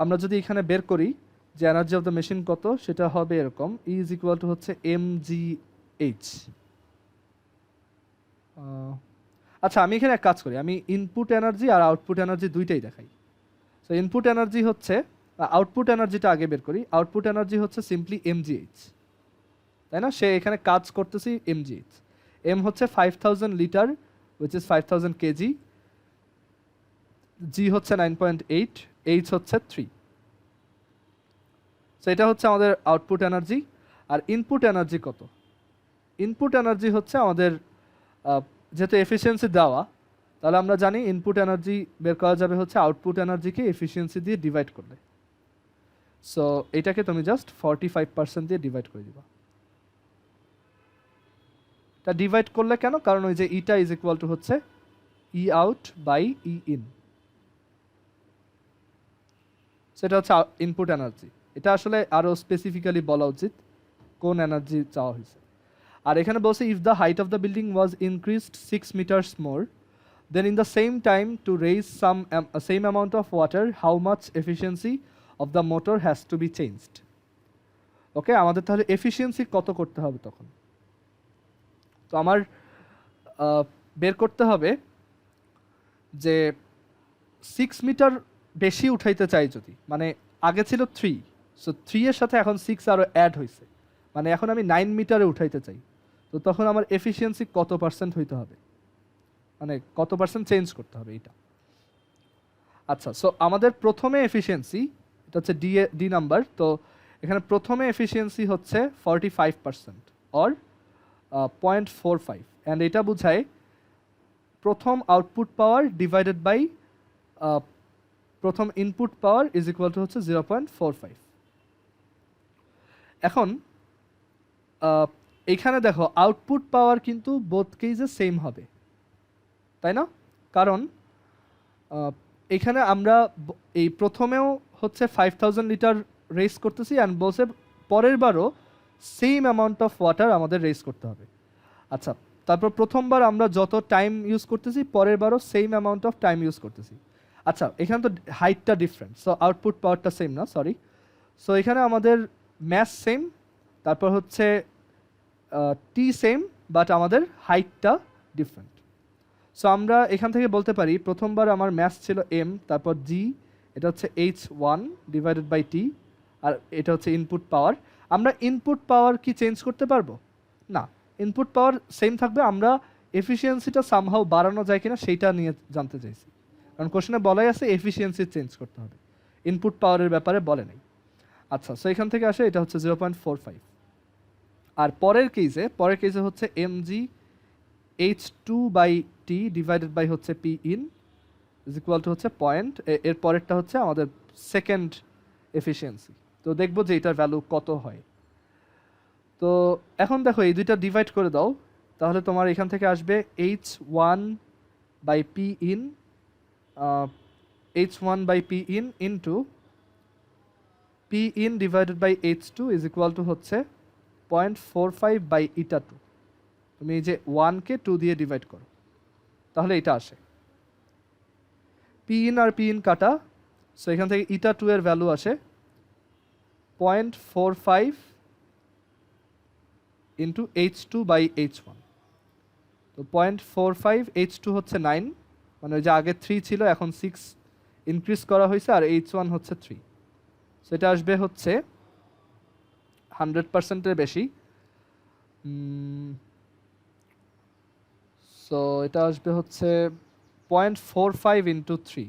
আমরা যদি এখানে বের করি যে এনার্জি অফ দ্য মেশিন কত, সেটা হবে এরকম, ই ইজ ইকুয়াল টু হচ্ছে mgh। আচ্ছা, আমি এখানে এক কাজ করি, আমি ইনপুট এনার্জি আর আউটপুট এনার্জি দুইটাই দেখাই। সো ইনপুট এনার্জি হচ্ছে, আউটপুট এনার্জিটা আগে বের করি। আউটপুট এনার্জি হচ্ছে সিম্পলি mgh, তাই না? সে এখানে কাজ করতেছি mgh। এম হচ্ছে 5000 লিটার উইচ ইজ 5000 কেজি, জি হচ্ছে 9.8, এইচ হচ্ছে 3। সো এটা হচ্ছে আমাদের আউটপুট এনার্জি। আর ইনপুট এনার্জি কত? ইনপুট এনার্জি হচ্ছে আমাদের, যেহেতু এফিসিয়েন্সি দেওয়া, তাহলে আমরা জানি ইনপুট এনার্জি বের করা যাবে হচ্ছে আউটপুট এনার্জিকে এফিসিয়েন্সি দিয়ে ডিভাইড করলে। সো এটাকে তুমি জাস্ট 45% দিয়ে ডিভাইড করে দিবা। তা ডিভাইড করলে কেন? কারণ ওই যে ইটা ইজ ইকুয়াল টু হচ্ছে ই আউট বাই ই ইন, সেটা হচ্ছে ইনপুট এনার্জি। এটা আসলে আরো স্পেসিফিক্যালি বলা উচিত কোন এনার্জি চাওয়া হয়েছে। আর এখানে বলছে if the height of the building was increased 6 metres more, then in the same time to raise some same amount of water, how much efficiency of the motor has to be changed? ওকে, আমাদের তাহলে efficiency কত করতে হবে তখন? তো আমার বের করতে হবে যে 6 মিটার বেশি উঠাইতে চাই যদি, মানে আগে ছিল 3, সো 3 এর সাথে এখন 6 আরো অ্যাড হয়েছে, মানে এখন আমি 9 মিটারে উঠাইতে চাই। তো তখন আমার এফিসিয়েন্সি কত পার্সেন্ট হইতে হবে, মানে কত পার্সেন্ট চেঞ্জ করতে হবে এটা। আচ্ছা, সো আমাদের প্রথমে এফিসিয়েন্সি, এটা হচ্ছে ডি নাম্বার। তো এখানে প্রথমে এফিসিয়েন্সি হচ্ছে 45% অর 0.45, অ্যান্ড এটা বোঝায় প্রথম আউটপুট পাওয়ার ডিভাইডেড বাই প্রথম input power is equal to হচ্ছে 0.45। এখন এইখানে দেখো আউটপুট পাওয়ার কিন্তু বোথ কেসে সেম হবে, তাই না? কারণ এখানে আমরা এই প্রথমেও হচ্ছে 5000 লিটার রেস করতেছি, অ্যান্ড বলছে পরের বারও সেম অ্যামাউন্ট অফ ওয়াটার আমাদের রেস করতে হবে। আচ্ছা, তারপর প্রথমবার আমরা যত টাইম ইউজ করতেছি, পরের বারও same amount of time use করতেছি। আচ্ছা, এখানে তো হাইটটা ডিফারেন্ট, সো আউটপুট পাওয়ারটা সেম না, সরি। সো এখানে আমাদের ম্যাস সেম, তারপর হচ্ছে টি সেম, বাট আমাদের হাইটটা ডিফারেন্ট। সো আমরা এখান থেকে বলতে পারি প্রথমবার আমার ম্যাস ছিল এম, তারপর জি, এটা হচ্ছে h1 ডিভাইডেড বাই টি, আর এটা হচ্ছে ইনপুট পাওয়ার। আমরা ইনপুট পাওয়ার কি চেঞ্জ করতে পারবো? না, ইনপুট পাওয়ার সেম থাকবে। আমরা এফিসিয়েন্সিটা সামহাও বাড়ানো যায় কিনা সেইটা নিয়ে জানতে চাইছি, কারণ কোশ্চেনে বলাই আছে এফিসিয়েন্সি চেঞ্জ করতে হবে, ইনপুট পাওয়ারের ব্যাপারে বলে নেই। আচ্ছা, সো এখান থেকে আসে এটা হচ্ছে 0.45। আর পরের কেসে হচ্ছে mg h2 by T divided by হচ্ছে P in is equal to হচ্ছে পয়েন্ট, এর পরেরটা হচ্ছে আমাদের সেকেন্ড এফিসিয়েন্সি। তো দেখবো যে এটার ভ্যালু কত হয়। তো এখন দেখো এই দুইটা ডিভাইড করে দাও, তাহলে তোমার এখান থেকে আসবে H1/P in H1/P in into P in divided by H2 is equal to হচ্ছে 0.45/eta2। তুমি এই যে 1 কে 2 দিয়ে ডিভাইড করো, তাহলে এটা আসে। P in আর P in কাটা, সো এখান থেকে eta2 এর ভ্যালু আসে 0.45 ইন্টু H2/H1। তো 0.45 H2 হচ্ছে 9, মানে ওই যে আগে 3 ছিল এখন 6 ইনক্রিজ করা হয়েছে, আর H1 হচ্ছে 3। সো এটা আসবে হচ্ছে 100%-এর বেশি। সো এটা আসবে হচ্ছে 0.45 ইন্টু 3,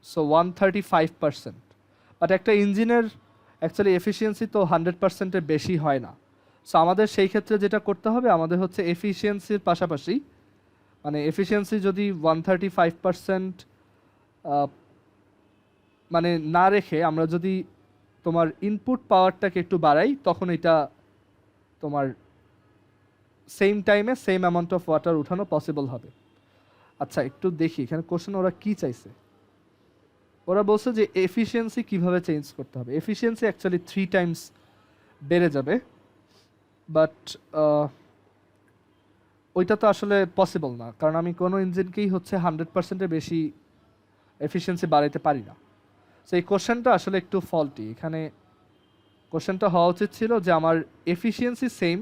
সো 135%। বাট একটা ইঞ্জিনের অ্যাকচুয়ালি এফিসিয়েন্সি তো 100%-এর বেশি হয় না। সো আমাদের সেই ক্ষেত্রে যেটা করতে হবে, আমাদের হচ্ছে এফিসিয়েন্সির পাশাপাশি, মানে এফিসিয়েন্সি যদি 135% মানে না রেখে আমরা যদি তোমার ইনপুট পাওয়ারটাকে একটু বাড়াই, তখন এটা তোমার সেম টাইমে সেম অ্যামাউন্ট অফ ওয়াটার উঠানো পসিবল হবে। আচ্ছা একটু দেখি এখানে কোশ্চেন ওরা কি চাইছে। ওরা বলছে যে এফিসিয়েন্সি কিভাবে চেঞ্জ করতে হবে। এফিসিয়েন্সি অ্যাকচুয়ালি 3 টাইমস বেড়ে যাবে, বাট ওইটা তো আসলে পসিবল না, কারণ আমি কোনো ইঞ্জিনকেই হচ্ছে 100%-এর বেশি এফিসিয়েন্সি বাড়াইতে পারি না। সো এই কোশ্চেনটা আসলে একটু ফল্টি। এখানে কোশ্চেনটা হওয়া উচিত ছিল যে আমার এফিসিয়েন্সি সেম,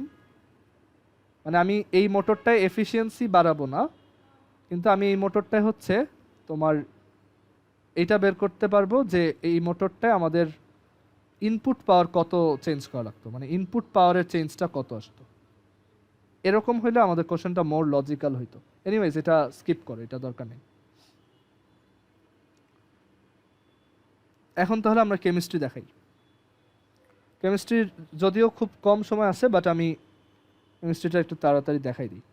মানে আমি এই মোটরটায় এফিসিয়েন্সি বাড়াবো না, কিন্তু আমি এই মোটরটায় হচ্ছে তোমার এইটা বের করতে পারবো যে এই মোটরটায় আমাদের ইনপুট পাওয়ার কত চেঞ্জ করা লাগতো, মানে ইনপুট পাওয়ারের চেঞ্জটা কত আসতো। এরকম হইলে আমাদের কোশ্চেনটা মোর লজিক্যাল হইতো। এনিওয়েজ এটা স্কিপ করো, এটা দরকার নেই। এখন তাহলে আমরা কেমিস্ট্রি দেখাই। কেমিস্ট্রির যদিও খুব কম সময় আছে, বাট আমি কেমিস্ট্রিটা একটু তাড়াতাড়ি দেখাই দিই।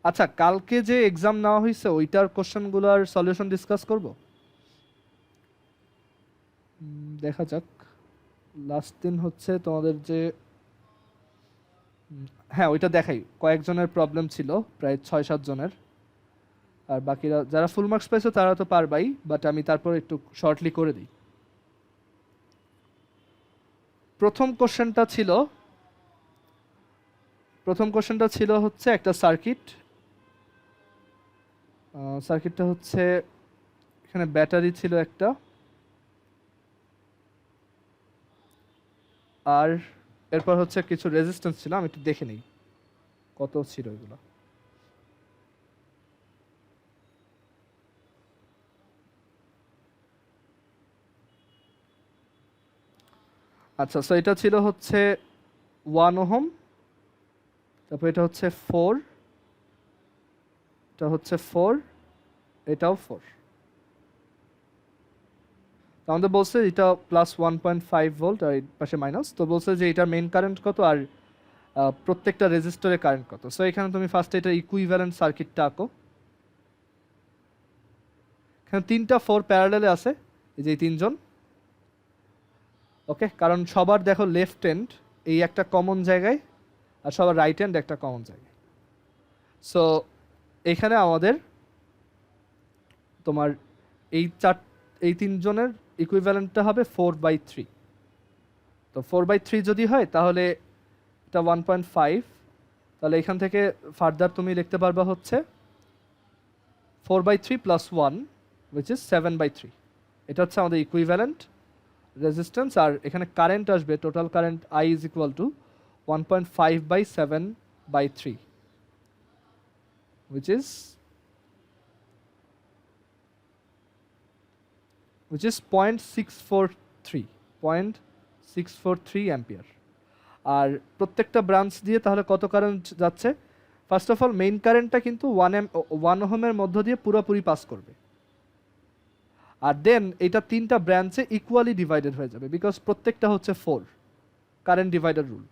আচ্ছা কালকে যে এক্সাম নেওয়া হয়েছে ওইটার কোশ্চেনগুলোর সলিউশন ডিসকাস করব। দেখা যাক। লাস্ট দিন হচ্ছে তোমাদের যে হ্যাঁ ওইটা দেখাই, কয়েকজনের প্রবলেম ছিল, প্রায় 6-7 জনের। আর বাকিরা যারা ফুল মার্কস পাইছো তারা তো পারবাই, বাট আমি তারপর একটু শর্টলি করে দিই। প্রথম কোশ্চেনটা ছিল হচ্ছে একটা সার্কিট। সার্কিটটা হচ্ছে এখানে ব্যাটারি ছিল একটা, আর এরপর হচ্ছে কিছু রেজিস্ট্যান্স ছিল। আমি একটু দেখে নিই কত ছিল এগুলো। আচ্ছা সো এটা ছিল হচ্ছে 1 ওহম, তারপর এটা হচ্ছে 4, এটা হচ্ছে 4, এটাও 4। আমাদের বলছে এটা প্লাস 1.5 ভোল্ট আর এই পাশে মাইনাস। তো বলছে যে এটার মেইন কারেন্ট কত আর প্রত্যেকটা রেজিস্টরের কারেন্ট কত। সো এখানে তুমি ফার্স্টে এটা ইকুইভ্যালেন্ট সার্কিটটা আঁকো। এখানে 3টা 4 প্যারালালে আছে, এই যে এই 3 জন। ওকে, কারণ সবার দেখো লেফট হ্যান্ড এই একটা কমন জায়গায়, আর সবার রাইট হ্যান্ড একটা কমন জায়গায়। সো এখানে আমাদের তোমার এই 3 জনের ইকুইভ্যালেন্টটা হবে 4/3। তো 4/3 যদি হয় তাহলে এটা 1.5, তাহলে এখান থেকে ফার্দার তুমি লিখতে পারবা হচ্ছে 4/3 প্লাস 1 which is 7/3। এটা হচ্ছে আমাদের ইকুইভ্যালেন্ট রেজিস্ট্যান্স। আর এখানে কারেন্ট আসবে, total current I is equal to 1.5/7/3 which is 0.643 ampere. আর প্রত্যেকটা ব্রাঞ্চ দিয়ে তাহলে কত কারেন্ট যাচ্ছে? ফার্স্ট অফ অল মেইন কারেন্টটা কিন্তু 1 ওহমের মধ্য দিয়ে পুরোপুরি পাস করবে, আর দেন এটা 3টা ব্রাঞ্চে ইকুয়ালি ডিভাইডেড হয়ে যাবে, বিকজ প্রত্যেকটা হচ্ছে 4 কারেন্ট ডিভাইডার রুল।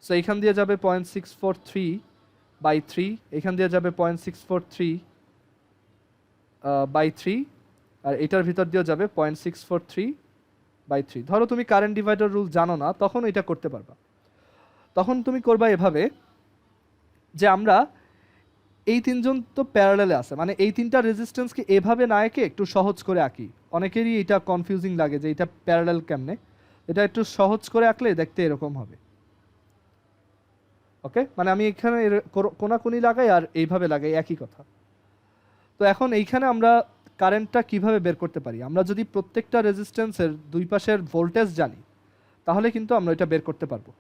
সো এখান দিয়ে যাবে 0.643/3, এখান দিয়ে যাবে 0.643 বাই 3, আর এটার ভিতর দিয়েও যাবে 0.643/3। ধরো তুমি কারেন্ট ডিভাইডার রুল জানো না, তখন এটা করতে পারবা। তখন তুমি করবা এভাবে যে আমরা এই তিনজন তো প্যারালালে আছে, মানে এই তিনটা রেজিস্ট্যান্সকে এভাবে না এঁকে একটু সহজ করে আঁকি। অনেকেরই এটা কনফিউজিং লাগে যে এটা প্যারালাল কেমনে। এটা একটু সহজ করে আঁকলে দেখতে এরকম হবে। ওকে, মানে আমি এখানে কোনাকুনি লাগাই আর এইভাবে লাগাই, একই কথা। তো এখন এইখানে আমরা কারেন্টটা কিভাবে বের করতে পারি? আমরা যদি প্রত্যেকটা রেজিস্ট্যান্সের দুই পাশের ভোল্টেজ জানি, তাহলে কিন্তু আমরা এটা বের করতে পারবো।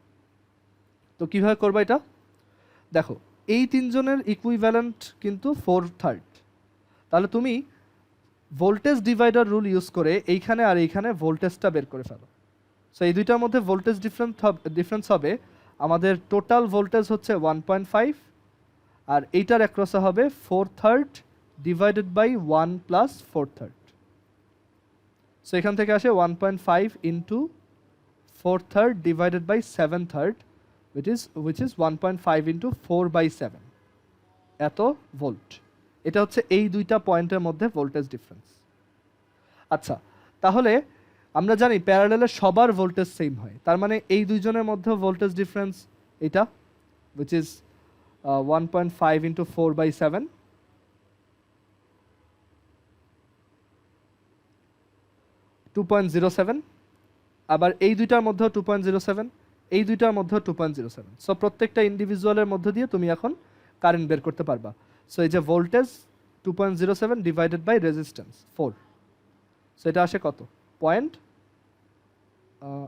তো কিভাবে করবো এটা? দেখো, এই তিনজনের ইকুইভ্যালেন্ট কিন্তু 4/3। তাহলে তুমি ভোল্টেজ ডিভাইডার রুল ইউজ করে এইখানে আর এইখানে ভোল্টেজটা বের করে ফেলো। সো এই দুইটার মধ্যে ভোল্টেজ ডিফারেন্স হবে, আমাদের টোটাল ভোল্টেজ হচ্ছে 1.5, আর এইটার অ্যাক্রসে হবে 4/3 ডিভাইডেড বাই 1 প্লাস 4/3। সো এখান থেকে আসে 1.5 into 4/3 divided by 7/3, which is 1.5 into 4/7, এত ভোল্ট। এটা হচ্ছে এই দুইটা পয়েন্টের মধ্যে ভোল্টেজ ডিফারেন্স। আচ্ছা, তাহলে আমরা জানি প্যারালালে সবার ভোল্টেজ সেম হয়, তার মানে এই দুইজনের মধ্যে ভোল্টেজ ডিফারেন্স এটা, which is 1.5 ইন্টু 4/7, 2.07। আবার এই দুইটার মধ্যেও 2.07, এই দুইটার মধ্যেও 2.07। সো প্রত্যেকটা ইন্ডিভিজুয়ালের মধ্যে দিয়ে তুমি এখন কারেন্ট বের করতে পারবা। সো এই যে voltage 2.07 divided by resistance 4, so এটা আসে কত? পয়েন্ট,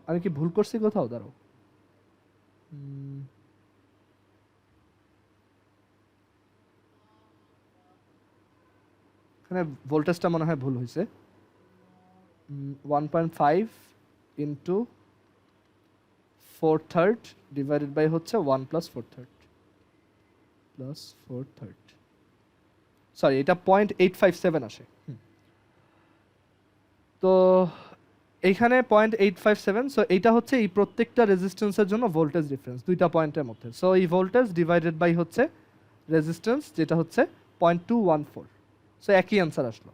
আমি কি ভুল করছি কোথাও? দাঁড়াও, এখানে ভোল্টেজটা মনে হয় ভুল হয়েছে। 1.5 ইন্টু 4/3 ডিভাইডেড বাই হচ্ছে 1 প্লাস 4/3, সরি এটা 0.857 আসে। তো এইখানে 0.857, সো এইটা হচ্ছে এই প্রত্যেকটা রেজিস্ট্যান্সের জন্য ভোল্টেজ ডিফারেন্স দুইটা পয়েন্টের মধ্যে। সো এই ভোল্টেজ ডিভাইডেড বাই হচ্ছে রেজিস্ট্যান্স, যেটা হচ্ছে 0.214। সো একই অ্যান্সার আসলো।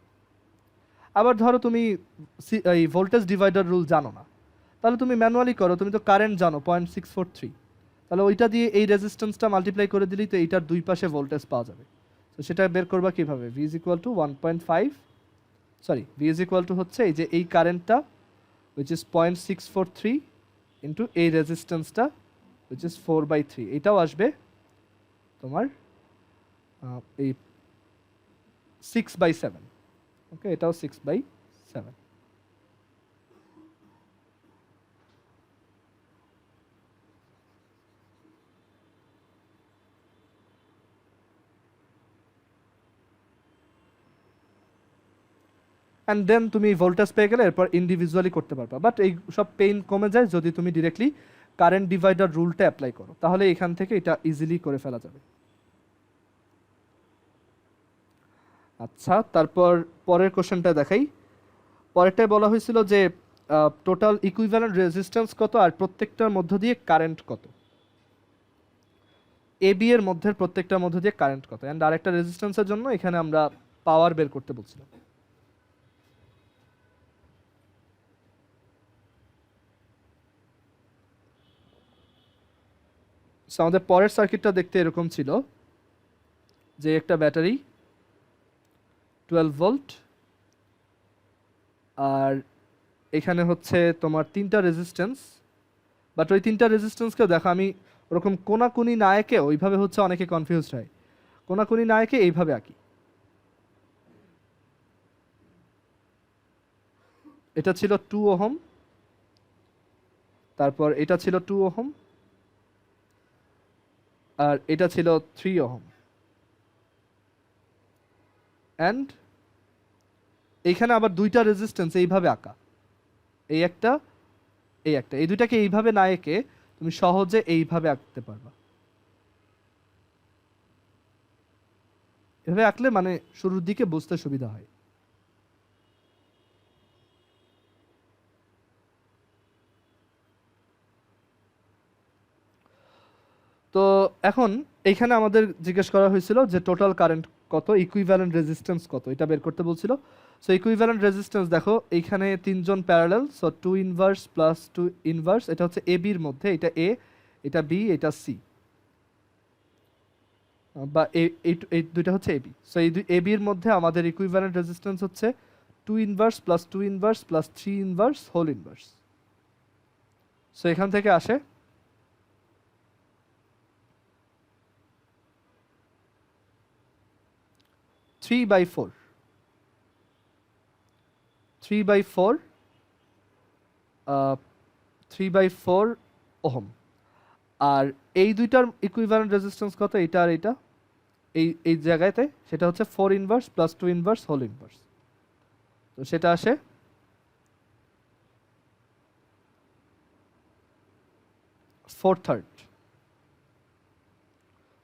আবার ধরো তুমি এই ভোল্টেজ ডিভাইডার রুল জানো না, তাহলে তুমি ম্যানুয়ালি করো। তুমি তো কারেন্ট জানো 0.643, তাহলে ওইটা দিয়ে এই রেজিস্ট্যান্সটা মাল্টিপ্লাই করে দিলেই তো এইটার দুই পাশে ভোল্টেজ পাওয়া যাবে। তো সেটা বের করবা কিভাবে? V is equal to 1.5, sorry V is equal to হচ্ছে এই যে এই কারেন্টটা which is 0.643 ইন্টু এই রেজিস্ট্যান্সটা which is 4/3, এটাও আসবে তোমার এই 6/7। ওকে, এটাও 6/7। অ্যান্ড দেন তুমি ভোল্টেজ পেয়ে গেলে এরপর ইন্ডিভিজুয়ালি করতে পারবা। বাট এই সব পেইন কমে যায় যদি তুমি ডিরেক্টলি কারেন্ট ডিভাইডার রুলটা অ্যাপ্লাই করো, তাহলে এখান থেকে এটা ইজিলি করে ফেলা যাবে। আচ্ছা, তারপর পরের কোশ্চেনটা দেখাই। পরেরটায় বলা হয়েছিল যে টোটাল ইকুইভ্যালেন্ট রেজিস্ট্যান্স কত আর প্রত্যেকটার মধ্য দিয়ে কারেন্ট কত। এ বি এর মধ্যে প্রত্যেকটার মধ্য দিয়ে কারেন্ট কত, অ্যান্ড আরেকটা রেজিস্ট্যান্সের জন্য এখানে আমরা পাওয়ার বের করতে বলছিলাম। সো আমাদের পরের সার্কিটটা দেখতে এরকম ছিল যে একটা ব্যাটারি 12 ভোল্ট, আর এখানে হচ্ছে তোমার তিনটা রেজিস্ট্যান্স। বাট ওই তিনটা রেজিস্ট্যান্সকেও দেখো আমি ওরকম কোনাকুনি না এঁকে, ওইভাবে হচ্ছে অনেকে কনফিউজড হয়, কোনাকুনি না এঁকে এইভাবে আঁকি। এটা ছিল 2 ওহম, তারপর এটা ছিল 2 ওহম, আর এটা ছিল 3 ওহম। অ্যান্ড এইখানে আবার দুইটা রেজিস্ট্যান্স এইভাবে আঁকা, এই একটা এই একটা, এই দুইটাকে এইভাবে না এঁকে তুমি সহজে এইভাবে আঁকতে পারবা। এভাবে আঁকলে মানে শুরুর দিকে বুঝতে সুবিধা হয়। তো এখন এইখানে আমাদের জিজ্ঞেস করা হয়েছিল যে টোটাল কারেন্ট কত, ইকুইভ্যালেন্ট রেজিস্ট্যান্স কত এটা বের করতে বলছিল। সো ইকুইভ্যালেন্ট রেজিস্ট্যান্স দেখো এইখানে তিনজন parallel, so 2 inverse plus 2 inverse, এটা হচ্ছে এ বির মধ্যে, এটা এ, এটা বি, এটা সি, বা এই দুইটা হচ্ছে এবি। সো এই এ বির মধ্যে আমাদের ইকুইভ্যালেন্ট রেজিস্ট্যান্স হচ্ছে 2 inverse plus 2 inverse plus 3 inverse whole inverse. So এখান থেকে আসে 3/4 3/4 3/4 ওহম। আর এই দুইটার ইকুইভ্যালেন্ট রেজিস্ট্যান্স কত, এটা আর এটা, এই জায়গাতে সেটা হচ্ছে 4 inverse plus 2 inverse whole inverse. তো সেটা আসে 4/3।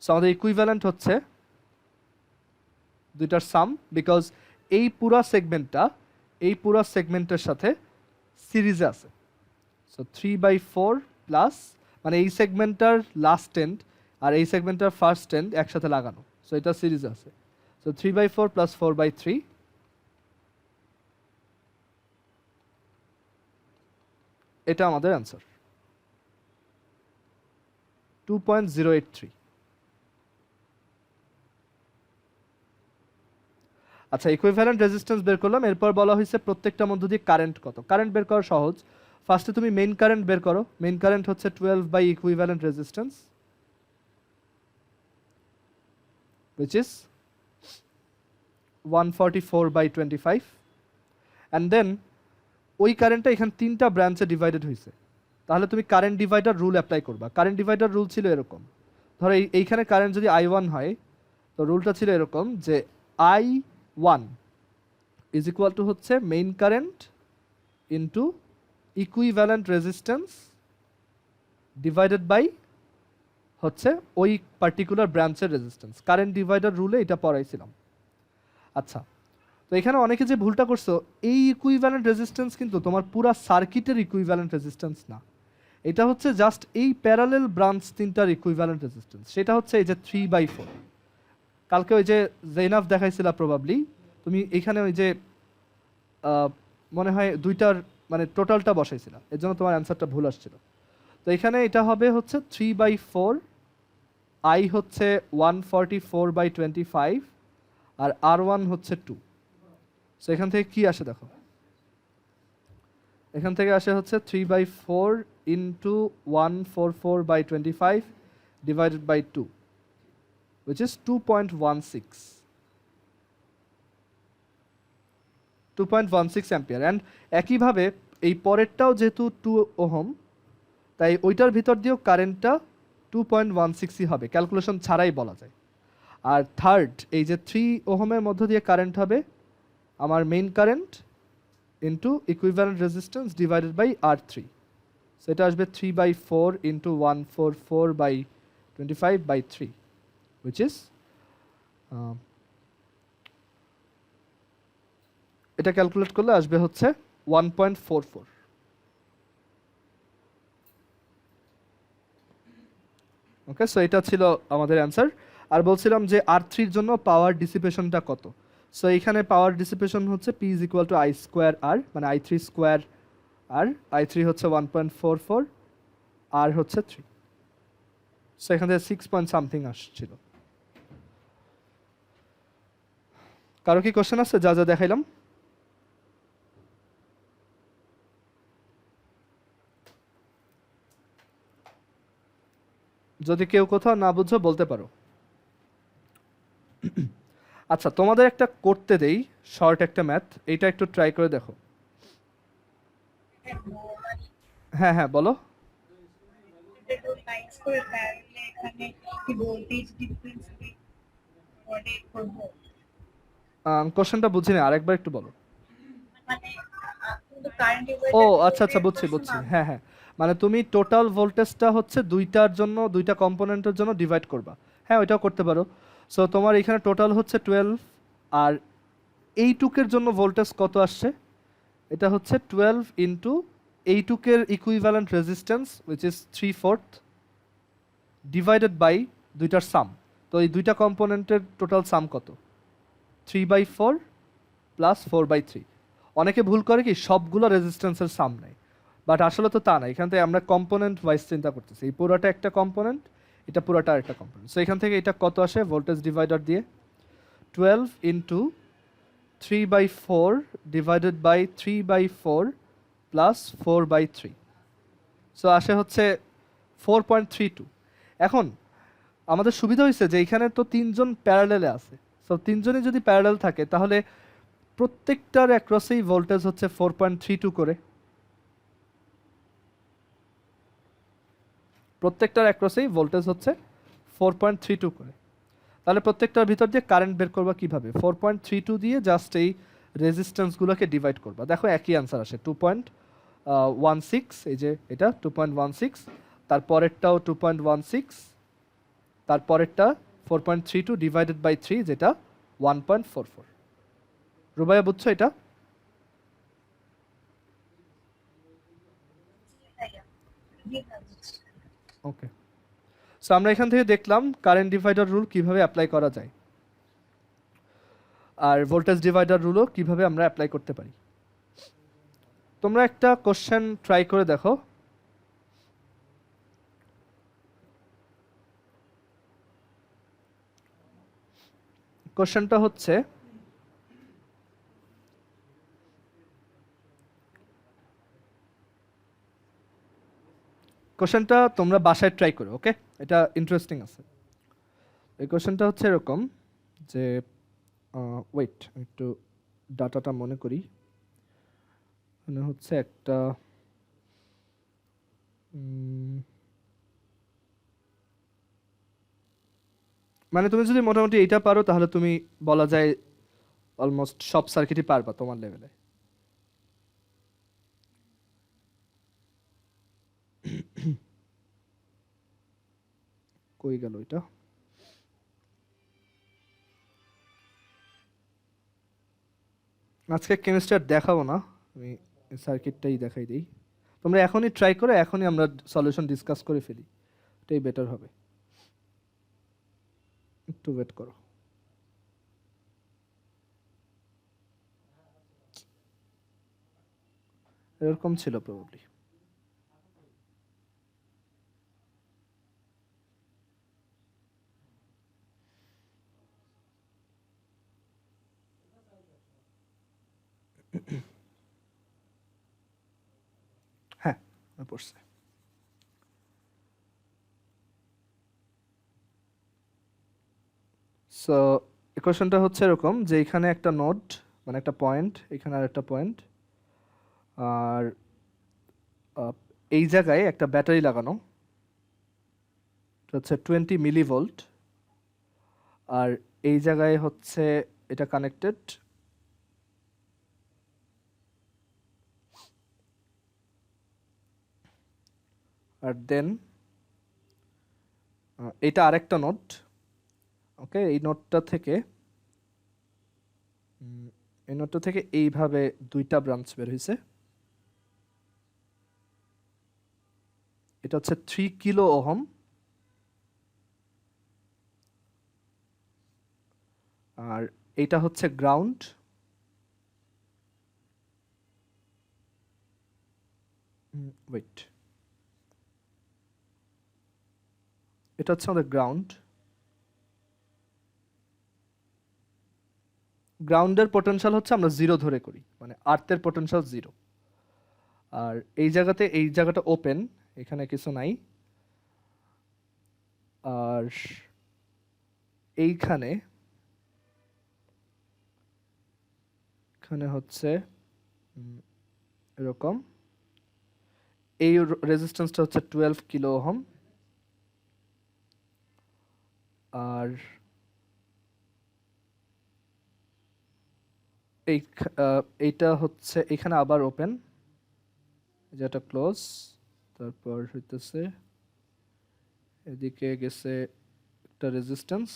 সো আমাদের ইকুইভ্যালেন্ট হচ্ছে দুইটার সাম, বিকজ এই পুরা সেগমেন্টের সাথে সিরিজে আছে। সো 3/4 প্লাস, মানে এই সেগমেন্টটার লাস্ট এন্ড আর এই সেগমেন্টটার ফার্স্ট এন্ড একসাথে লাগানো, সো এটা সিরিজে আছে। সো 3/4 প্লাস 4/3, এটা আমাদের অ্যান্সার 2.083। আচ্ছা, ইকুইভ্যালেন্ট রেজিস্ট্যান্স বের করলাম, এরপর বলা হয়েছে প্রত্যেকটা মধ্য দিয়ে কারেন্ট কত। কারেন্ট বের করা সহজ, ফার্স্টে তুমি মেইন কারেন্ট বের করো। মেইন কারেন্ট হচ্ছে 12 by equivalent resistance, which is 144/25, and then ওই কারেন্টটা এখানে তিনটা ব্রাঞ্চে ডিভাইডেড হয়েছে, তাহলে তুমি কারেন্ট ডিভাইডার রুল অ্যাপ্লাই করবা। কারেন্ট ডিভাইডার রুল ছিল এরকম, ধরো এইখানে কারেন্ট যদি I1 হয়, তো রুলটা ছিল এরকম যে I1 ইজ ইকুয়াল টু হচ্ছে main current into equivalent resistance divided by হচ্ছে ওই পার্টিকুলার ব্রাঞ্চের রেজিস্ট্যান্স। কারেন্ট ডিভাইডার রুলে এটা পড়াইছিলাম। আচ্ছা, তো এখানে অনেকে যে ভুলটা করছো, এই ইকুইভ্যালেন্ট রেজিস্ট্যান্স কিন্তু তোমার পুরা সার্কিটের ইকুইভ্যালেন্ট রেজিস্ট্যান্স না, এটা হচ্ছে জাস্ট এই প্যারালেল ব্রাঞ্চ তিনটার ইকুইভ্যালেন্ট রেজিস্ট্যান্স। সেটা হচ্ছে এই যে 3/4। কালকে ওই যে জেনাফ দেখাইছিলা প্রবাবলি, তুমি এখানে ওই যে মনে হয় দুইটার মানে টোটালটা বসাইছিলা, এর জন্য তোমার অ্যান্সারটা ভুল আসছিল। তো এখানে এটা হবে হচ্ছে 3/4, I হচ্ছে 144/25, আর R1 হচ্ছে 2। সো এখান থেকে কি আসে দেখো, এখান থেকে আসে হচ্ছে 3/4 into 144/25 divided by 2, which is 2.16 ampere. And একইভাবে এই পরেরটাও যেহেতু 2 ওহম, তাই ওইটার ভিতর দিয়েও কারেন্টটা 2.16ই হবে, ক্যালকুলেশন ছাড়াই বলা যায়। আর থার্ড এই যে 3 ওহমের মধ্য দিয়ে কারেন্ট হবে আমার main current into equivalent resistance divided by R3, সেটা আসবে 3/4 ইন্টু 144/25/3, which is এটা ক্যালকুলেট করলে আসবে হচ্ছে 1.44। ওকে, সো এটা ছিল আমাদের অ্যান্সার। আর বলছিলাম যে R3-র জন্য পাওয়ার ডিসিপেশনটা কত। সো এখানে পাওয়ার ডিসিপেশন হচ্ছে P = I²R, মানে I3² আর I3 হচ্ছে 1.44, আর হচ্ছে 3। সো এখান থেকে 6 পয়েন্ট সামথিং আসছিল। কারো কি কোশ্চেন আছে যা যা দেখাইলাম? যদি কেউ কোথাও না বুঝো বলতে পারো। আচ্ছা, তোমাদের একটা করতে দেই শর্ট একটা ম্যাথ, এইটা একটু ট্রাই করে দেখো। হ্যাঁ হ্যাঁ বলো। কোশ্চেনটা বুঝিনি, আরেকবার একটু বলো। ও আচ্ছা আচ্ছা, বুঝছি বুঝছি, হ্যাঁ হ্যাঁ, মানে তুমি টোটাল ভোল্টেজটা হচ্ছে দুইটার জন্য, দুইটা কম্পোনেন্টের জন্য ডিভাইড করবা। হ্যাঁ, ওইটাও করতে পারো। সো তোমার এখানে টোটাল হচ্ছে 12, আর এইটুকের জন্য ভোল্টেজ কত আসছে, এটা হচ্ছে 12 ইন্টু এইটুকের equivalent resistance which is 3/4 divided by দুইটার সাম। তো এই দুইটা কম্পোনেন্টের টোটাল সাম কত, 3/4 প্লাস 4/3। অনেকে ভুল করে কি সবগুলো রেজিস্ট্যান্সের সাম নেয়, বাট আসলে তো তা না। এখান থেকে আমরা কম্পোনেন্ট ওয়াইজ চিন্তা করতেছি। এই পুরোটা একটা কম্পোনেন্ট, এটা পুরোটা একটা কম্পোনেন্ট। সো এখান থেকে এটা কত আসে ভোল্টেজ ডিভাইডার দিয়ে? 12 into 3/4 divided by 3/4 plus 4/3। So আসে হচ্ছে 4.32। এখন আমাদের সুবিধা হয়েছে যে এখানে তো তিনজন প্যারালেলে আছে। সো তিনজনই যদি প্যারালেল থাকে তাহলে প্রত্যেকটার অ্যাক্রসেই ভোল্টেজ হচ্ছে 4.32 করে। প্রত্যেকটার অ্যাক্রসেই ভোল্টেজ হচ্ছে 4.32 করে। তাহলে প্রত্যেকটার ভিতর দিয়ে কারেন্ট বের করবা কিভাবে? 4.32 দিয়ে জাস্ট এই রেজিস্ট্যান্সগুলোকে ডিভাইড করবা। দেখো একই অ্যান্সার আসে 2.16। এই যে এটা 2.16, তারপরেরটাও 2.16, তারপরেরটা 4.32 ডিভাইডেড বাই 3 যেটা 1.44। রুবাইয়া বুঝছো এটা? ওকে। সো আমরা এখান থেকে দেখলাম কারেন্ট ডিভাইডার রুল কিভাবে অ্যাপ্লাই করা যায়, আর ভোল্টেজ ডিভাইডার রুলও কিভাবে আমরা অ্যাপ্লাই করতে পারি। তোমরা একটা কোশ্চেন ট্রাই করে দেখো। কোশ্চেনটা হচ্ছে কোশ্চেনটা তোমরা বাসায় ট্রাই করো, ওকে? এটা ইন্টারেস্টিং আছে। এই কোশ্চেনটা হচ্ছে এরকম যে ওয়েট একটু ডাটাটা মনে করি। মানে হচ্ছে একটা মানে তুমি যদি মোটামুটি এইটা পারো তাহলে তুমি বলা যায় অলমোস্ট সব সার্কিটই পারবা তোমার লেভেলে। কই গেল এটা? আজকে কেমিস্ট্রি আর দেখাবো না, আমি সার্কিটটাই দেখাই দিই। তোমরা এখনই ট্রাই করো, এখনই আমরা সলিউশন ডিসকাস করে ফেলি, এটাই বেটার হবে। একটু ওয়েট করো। এরকম ছিল প্রবাবলি। হ্যাঁ, পড়ছে। সো ইকুয়েশনটা হচ্ছে এরকম যে এখানে একটা নোড মানে একটা পয়েন্ট, এখানে আর একটা পয়েন্ট, আর এই জায়গায় একটা ব্যাটারি লাগানো, এটা হচ্ছে 20 মিলিভোল্ট। আর এই জায়গায় হচ্ছে এটা কানেক্টেড, আর দেন এটা আরেকটা নোড। ওকে, এই নোডটা থেকে এইভাবে দুইটা ব্রাঞ্চ বের হয়েছে। এটা হচ্ছে 3 কিলো ওহম, আর এইটা হচ্ছে গ্রাউন্ড। ওয়েট, এটা হচ্ছে আমাদের গ্রাউন্ড। গ্রাউন্ডের পোটেনশিয়াল হচ্ছে আমরা জিরো ধরে করি, মানে আর্থের পোটেনশিয়াল জিরো। আর এই জায়গাটা ওপেন, এখানে কিছু নাই। আর এইখানে হচ্ছে এরকম, এই রেজিস্ট্যান্সটা হচ্ছে 12 কিলো ওহম। আর এইটা হচ্ছে এখানে আবার ওপেন, যেটা ক্লোজ। তারপর হইতেছে এদিকে গেছে একটা রেজিস্ট্যান্স,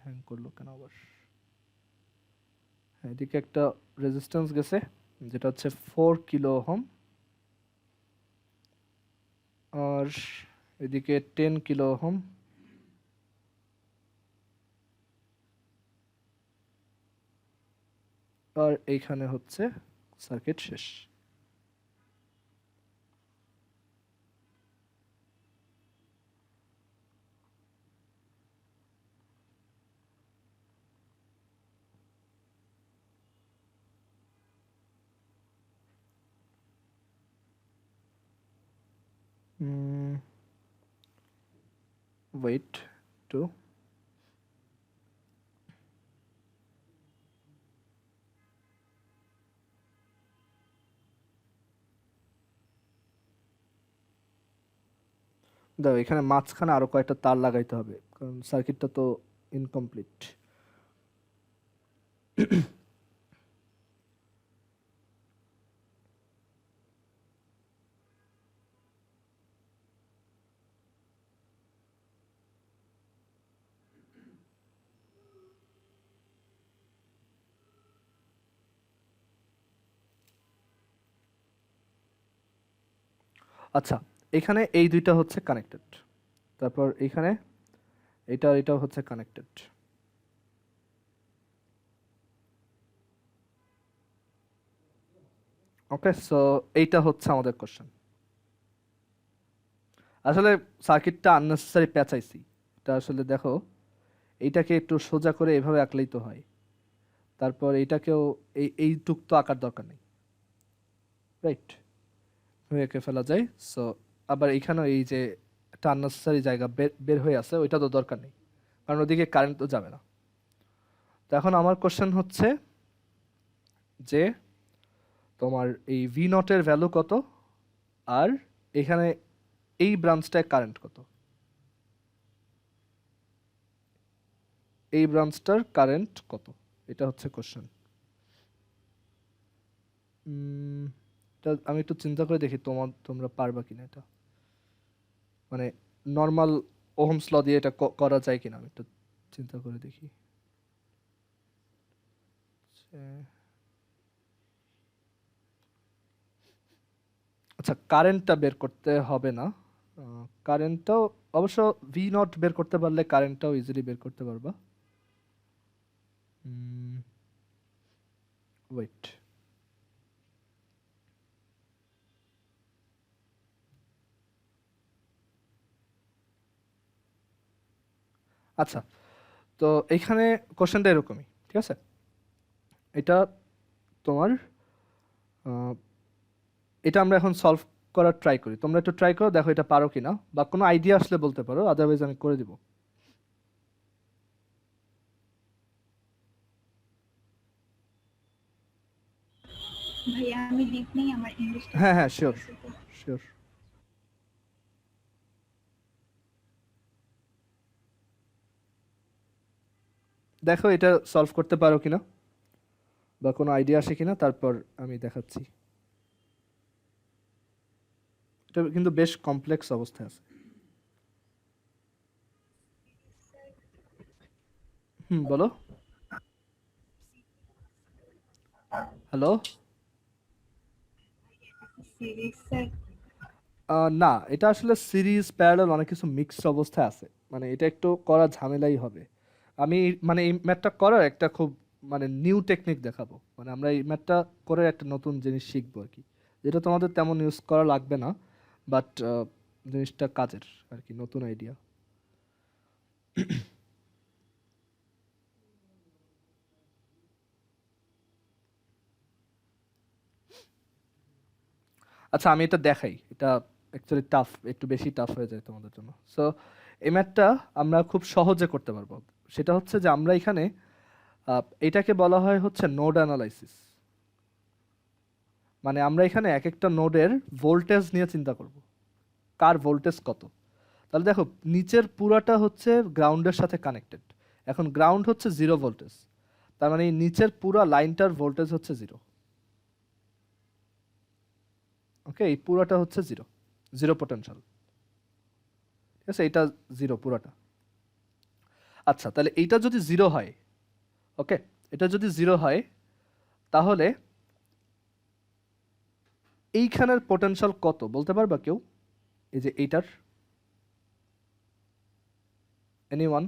হ্যাং করলো কেন আবার? এদিকে একটা রেজিস্ট্যান্স গেছে যেটা হচ্ছে 4 কিলো ওহম, আর এদিকে 10 কিলো ওহম, আর এইখানে হচ্ছে সার্কিট শেষ। ওয়েট টু দাও, এখানে মাঝখানে আরো কয়েকটা তার লাগাইতে হবে কারণ সার্কিটটা তো ইনকমপ্লিট। আচ্ছা, এখানে এই দুইটা হচ্ছে কানেক্টেড, তারপর এখানে এটাও হচ্ছে কানেক্টেড। ওকে, সো এইটা হচ্ছে আমাদের কোশ্চেন। আসলে সার্কিটটা আননেসেসারি প্যাঁচাইছি, এটা আসলে দেখো এইটাকে একটু সোজা করে এভাবে আঁকলেই তো হয়, তারপর এইটাকেও এইটুক তো আঁকার দরকার নেই, রাইট, এঁকে ফেলা যায়। সো আবার এইখানেও এই যে একটা আননেসেসারি জায়গা বের বের হয়ে আছে, ওইটা তো দরকার নেই কারণ ওদিকে কারেন্ট তো যাবে না। তো এখন আমার কোশ্চেন হচ্ছে যে তোমার এই ভি নটের ভ্যালু কত, আর এখানে এই ব্রাঞ্চটায় কারেন্ট কত, এই ব্রাঞ্চটার কারেন্ট কত, এটা হচ্ছে কোশ্চেন। এটা আমি একটু চিন্তা করে দেখি তোমরা পারবা কিনা এটা, মানে নর্মাল ওহমস ল দিয়ে এটা করা যায় কিনা, আমি একটু চিন্তা করে দেখি। আচ্ছা, কারেন্টটা বের করতে হবে না, কারেন্টটাও অবশ্য ভি নট বের করতে পারলে কারেন্টটাও ইজিলি বের করতে পারবা। ওয়েট, আচ্ছা, তো এইখানে কোশ্চেনটা এরকমই, ঠিক আছে। এটা তোমার এটা আমরা এখন সলভ করার ট্রাই করি, তোমরা একটু ট্রাই করো, দেখো এটা পারো কিনা, বা কোনো আইডিয়া আসলে বলতে পারো, আদারওয়াইজ আমি করে দিব। ভাইয়া আমি লিখ নেই, আমার ইংলিশটা হ্যাঁ হ্যাঁ, শিওর শিওর। দেখো এটা সলভ করতে পারো কিনা বা কোনো আইডিয়া আসে কিনা, তারপর আমি দেখাচ্ছি। এটা কিন্তু বেশ কমপ্লেক্স অবস্থায় আছে। বলো। হ্যালো। Series sir. না, এটা আসলে সিরিজ প্যারালাল অনেক কিছু মিক্সড অবস্থায় আছে, মানে এটা একটু করা ঝামেলাই হবে। আমি মানে এই ম্যাথটা করার একটা খুব মানে নিউ টেকনিক দেখাবো, মানে আমরা এই ম্যাথটা করে একটা নতুন জিনিস শিখবো আর কি, যেটা তোমাদের তেমন ইউজ করা লাগবে না, বাট জিনিসটা কাজের আর কি, নতুন আইডিয়া। আচ্ছা, আমি এটা দেখাই, এটা অ্যাকচুয়ালি টাফ, একটু বেশি টাফ হয়ে যায় তোমাদের জন্য। সো এই ম্যাথটা আমরা খুব সহজে করতে পারবো, সেটা হচ্ছে যে আমরা এখানে এটাকে বলা হয় হচ্ছে নোড অ্যানালাইসিস। মানে আমরা এখানে এক একটা নোডের ভোল্টেজ নিয়ে চিন্তা করব, কার ভোল্টেজ কত। তাহলে দেখো নিচের পুরাটা হচ্ছে গ্রাউন্ডের সাথে কানেক্টেড, এখন গ্রাউন্ড হচ্ছে 0 ভোল্টেজ, তার মানে এই নিচের পুরা লাইনটার ভোল্টেজ হচ্ছে 0। ওকে, এই পুরাটা হচ্ছে 0, 0 পোটেনশিয়াল, ঠিক আছে, এটা 0 পুরাটা। আচ্ছা, তাহলে এইটা যদি 0 হয়, ওকে, এটা যদি 0 হয়, তাহলে এইখানের পোটেনশিয়াল কত বলতে পারবা কেউ? এই যে এইটার, এনিওয়ান?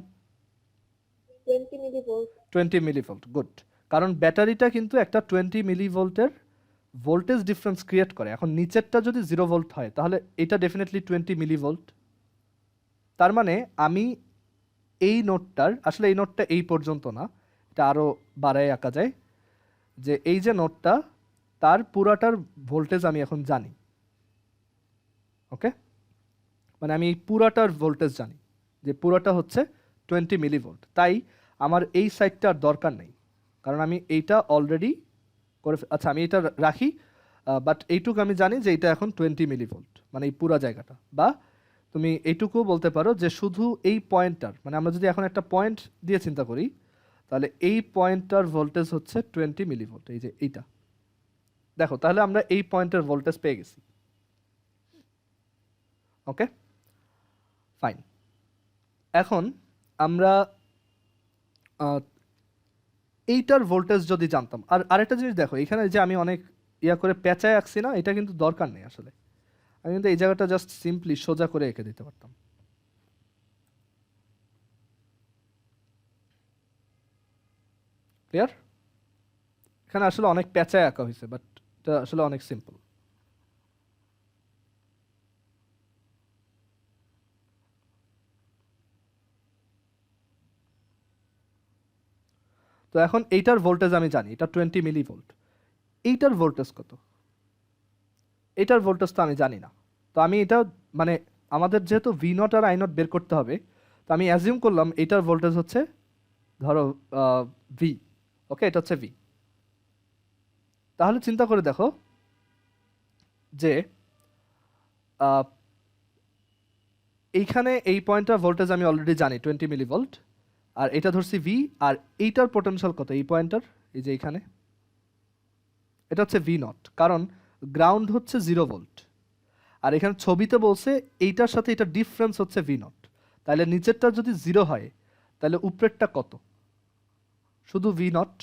20 মিলিভোল্ট। 20 millivolt, good. কারণ ব্যাটারিটা কিন্তু একটা 20 মিলিভোল্টের ভোল্টেজ ডিফারেন্স ক্রিয়েট করে। এখন নিচেরটা যদি 0 ভোল্ট হয় তাহলে এটা ডেফিনেটলি 20 মিলিভোল্ট। তার মানে আমি এই নোটটার, আসলে এই নোটটা এই পর্যন্ত না, এটা আরও বাড়ায় আঁকা যায়, যে এই যে নোটটা তার পুরাটার ভোল্টেজ আমি এখন জানি। ওকে, মানে আমি এই পুরাটার ভোল্টেজ জানি যে পুরাটা হচ্ছে 20 মিলিভোল্ট। তাই আমার এই সাইডটার দরকার নেই, কারণ আমি এইটা অলরেডি করে আচ্ছা আমি এটা রাখি, বাট এইটুকু আমি জানি যে এটা এখন 20 মিলিভোল্ট, মানে এই পুরা জায়গাটা। বা তুমি এইটুকু বলতে পারো যে শুধু এই পয়েন্টটার, মানে আমরা যদি এখন একটা পয়েন্ট দিয়ে চিন্তা করি, তাহলে এই পয়েন্টটার ভোল্টেজ হচ্ছে 20 মিলিভোল্ট, এই যে এইটা। দেখো তাহলে আমরা এই পয়েন্টের ভোল্টেজ পেয়ে গেছি। Okay fine. এখন আমরা এইটার ভোল্টেজ যদি জানতাম, আর আরেকটা জিনিস দেখো, এখানে যে আমি অনেক ইয়া করে পেঁচায় আঁকছি না, এটা কিন্তু দরকার নেই আসলে। আমি কিন্তু এই জায়গাটা জাস্ট সিম্পলি সোজা করে এঁকে দিতে পারতাম। ক্লিয়ার? এখানে আসলে অনেক পেঁচায় আঁকা হয়েছে, বাট এটা আসলে অনেক সিম্পল। তো এখন এইটার ভোল্টেজ আমি জানি, এটা 20 মিলিভোল্ট। এইটার ভোল্টেজ কত? এইটার ভোল্টেজ তো আমি জানি না। তো আমি এটা, মানে আমাদের যেহেতু ভি নট আর আই নট বের করতে হবে, তো আমি অ্যাজিউম করলাম এইটার ভোল্টেজ হচ্ছে ধরো ভি। ওকে, এটা হচ্ছে ভি। তাহলে চিন্তা করে দেখো যে এইখানে এই পয়েন্টটার ভোল্টেজ আমি অলরেডি জানি 20 মিলিভোল্ট, আর এটা ধরছি ভি, আর এইটার পোটেনশিয়াল কত এই পয়েন্টার, এই যে এইখানে, এটা হচ্ছে ভি নট, কারণ গ্রাউন্ড হচ্ছে 0 ভোল্ট, আর এখানে ছবিতে বলছে এইটার সাথে এটা ডিফারেন্স হচ্ছে ভি নট। তাহলে নিচেরটা যদি 0 হয় তাহলে উপরেরটা কত? শুধু ভি নট।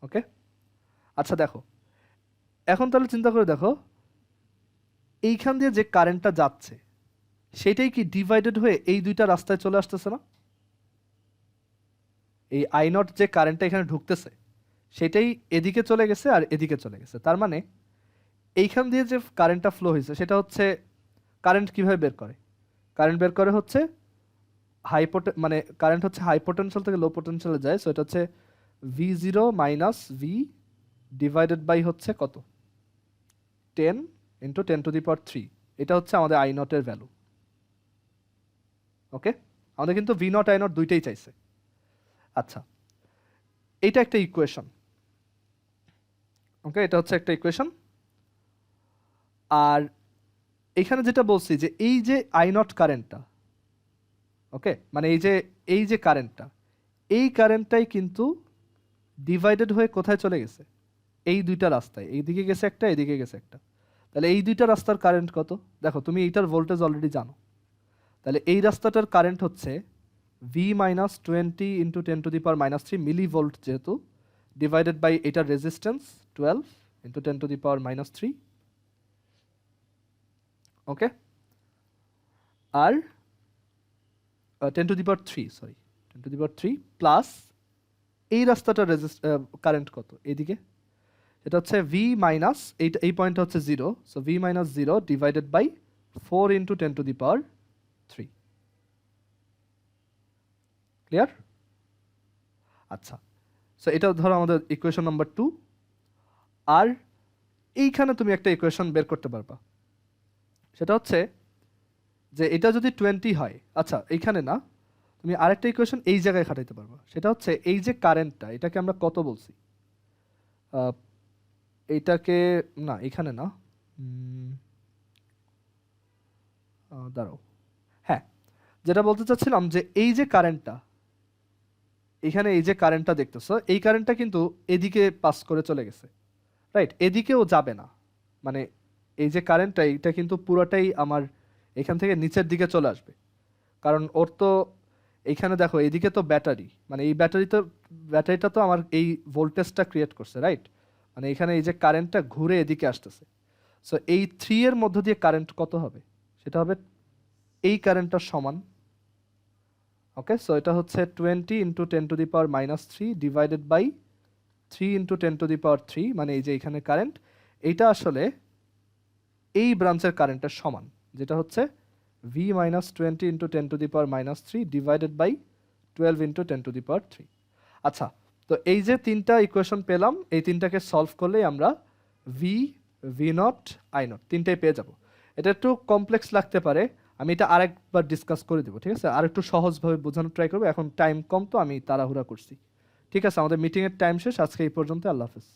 ওকে, আচ্ছা দেখো এখন তাহলে চিন্তা করে দেখো, এইখান দিয়ে যে কারেন্টটা যাচ্ছে সেটাই কি ডিভাইডেড হয়ে এই দুইটা রাস্তায় চলে আসতেছে না? এই আই নট যে কারেন্টটা এখানে ঢুকতেছে সেটাই এদিকে চলে গেছে আর এদিকে চলে গেছে। তার মানে এইখান দিয়ে যে কারেন্টটা ফ্লো হয়েছে সেটা হচ্ছে, কারেন্ট কিভাবে বের করে? কারেন্ট বের করে হচ্ছে মানে কারেন্ট হচ্ছে হাই পোটেনশিয়াল থেকে লো পোটেনশিয়ালে যায়, সো এটা হচ্ছে v zero minus v divided by হচ্ছে কত, 10 ইন্টু 10⁻³ এটা হচ্ছে আমাদের আই নটের ভ্যালু। ওকে, আমাদের কিন্তু ভি নট আই নট দুইটাই চাইছে। আচ্ছা, এইটা একটা ইকুয়েশন। ওকে, এটা হচ্ছে একটা ইকুয়েশন। আর এখানে যেটা বলছি যে এই যে আই নট কারেন্টটা, ওকে, মানে এই যে কারেন্টটা, এই কারেন্টটাই কিন্তু ডিভাইডেড হয়ে কোথায় চলে গেছে? এই দুইটা রাস্তায়, এইদিকে গেছে একটা, এদিকে গেছে একটা। তাহলে এই দুইটা রাস্তার কারেন্ট কত? দেখো তুমি এইটার ভোল্টেজ অলরেডি জানো, তাহলে এই রাস্তাটার কারেন্ট হচ্ছে ভি মাইনাস 20 ইন্টু 10⁻³ মিলিভোল্ট, যেহেতু ডিভাইডেড বাই এটার রেজিস্ট্যান্স 12 ইন্টু 10⁻³ ওকে, আর 10⁻³ সরি 10⁻³ প্লাস এই রাস্তাটার কারেন্ট কত এদিকে, এটা হচ্ছে ভি মাইনাস এই পয়েন্টটা হচ্ছে 0, so v minus 0 divided by 4 into 10⁻³ clear? আচ্ছা, সো এটা ধরো আমাদের ইকুয়েশন নাম্বার 2। আর এইখানে তুমি একটা ইকুয়েশন বের করতে পারবা, সেটা হচ্ছে যে এটা যদি 20 হয়, আচ্ছা এইখানে না, তুমি আরেকটা ইকুয়েশন এই জায়গায় খাটাইতে পারবা, সেটা হচ্ছে এই যে কারেন্টটা, এটাকে আমরা কত বলছি, এইটাকে না এখানে না, দাঁড়াও, হ্যাঁ যেটা বলতে চাচ্ছিলাম যে এই যে কারেন্টটা, এখানে এই যে কারেন্টটা দেখতেছো, এই কারেন্টটা কিন্তু এদিকে পাস করে চলে গেছে, রাইট? এদিকেও যাবে না, মানে এই যে কারেন্টটা, এটা কিন্তু পুরোটাই আমার এখান থেকে নিচের দিকে চলে আসবে, কারণ ওর তো এইখানে দেখো এইদিকে তো ব্যাটারি, মানে এই ব্যাটারিটা তো আমার এই ভোল্টেজটা ক্রিয়েট করছে, রাইট? মানে এখানে এই যে কারেন্টটা ঘুরে এদিকে আসতেছে, সো এই 3 এর মধ্য দিয়ে কারেন্ট কত হবে? সেটা হবে এই কারেন্টটার সমান, ওকে, সো এটা হচ্ছে 20 ইন্টু 10⁻³ ডিভাইডেড বাই 3 ইন্টু 10⁻³ মানে এই যে এখানে কারেন্ট, এইটা আসলে এই ব্রাঞ্চের কারেন্টের সমান, যেটা হচ্ছে V minus 20 into 10⁻³ divided by 12 into 10⁻³। আচ্ছা, তো এই যে তিনটা ইকুয়েশন পেলাম, এই তিনটাকে সলভ করলেই আমরা V0 I0 তিনটাই পেয়ে যাব। এটা একটু কমপ্লেক্স লাগতে পারে, আমি এটা আরেকবার ডিসকাস করে দেবো, ঠিক আছে? আর একটু সহজভাবে বোঝানোর ট্রাই করবো, এখন টাইম কম তো আমি তাড়াহুড়া করছি। ঠিক আছে, আমাদের মিটিংয়ের টাইম শেষ, আজকে এই পর্যন্ত, আল্লাহ হাফেজ।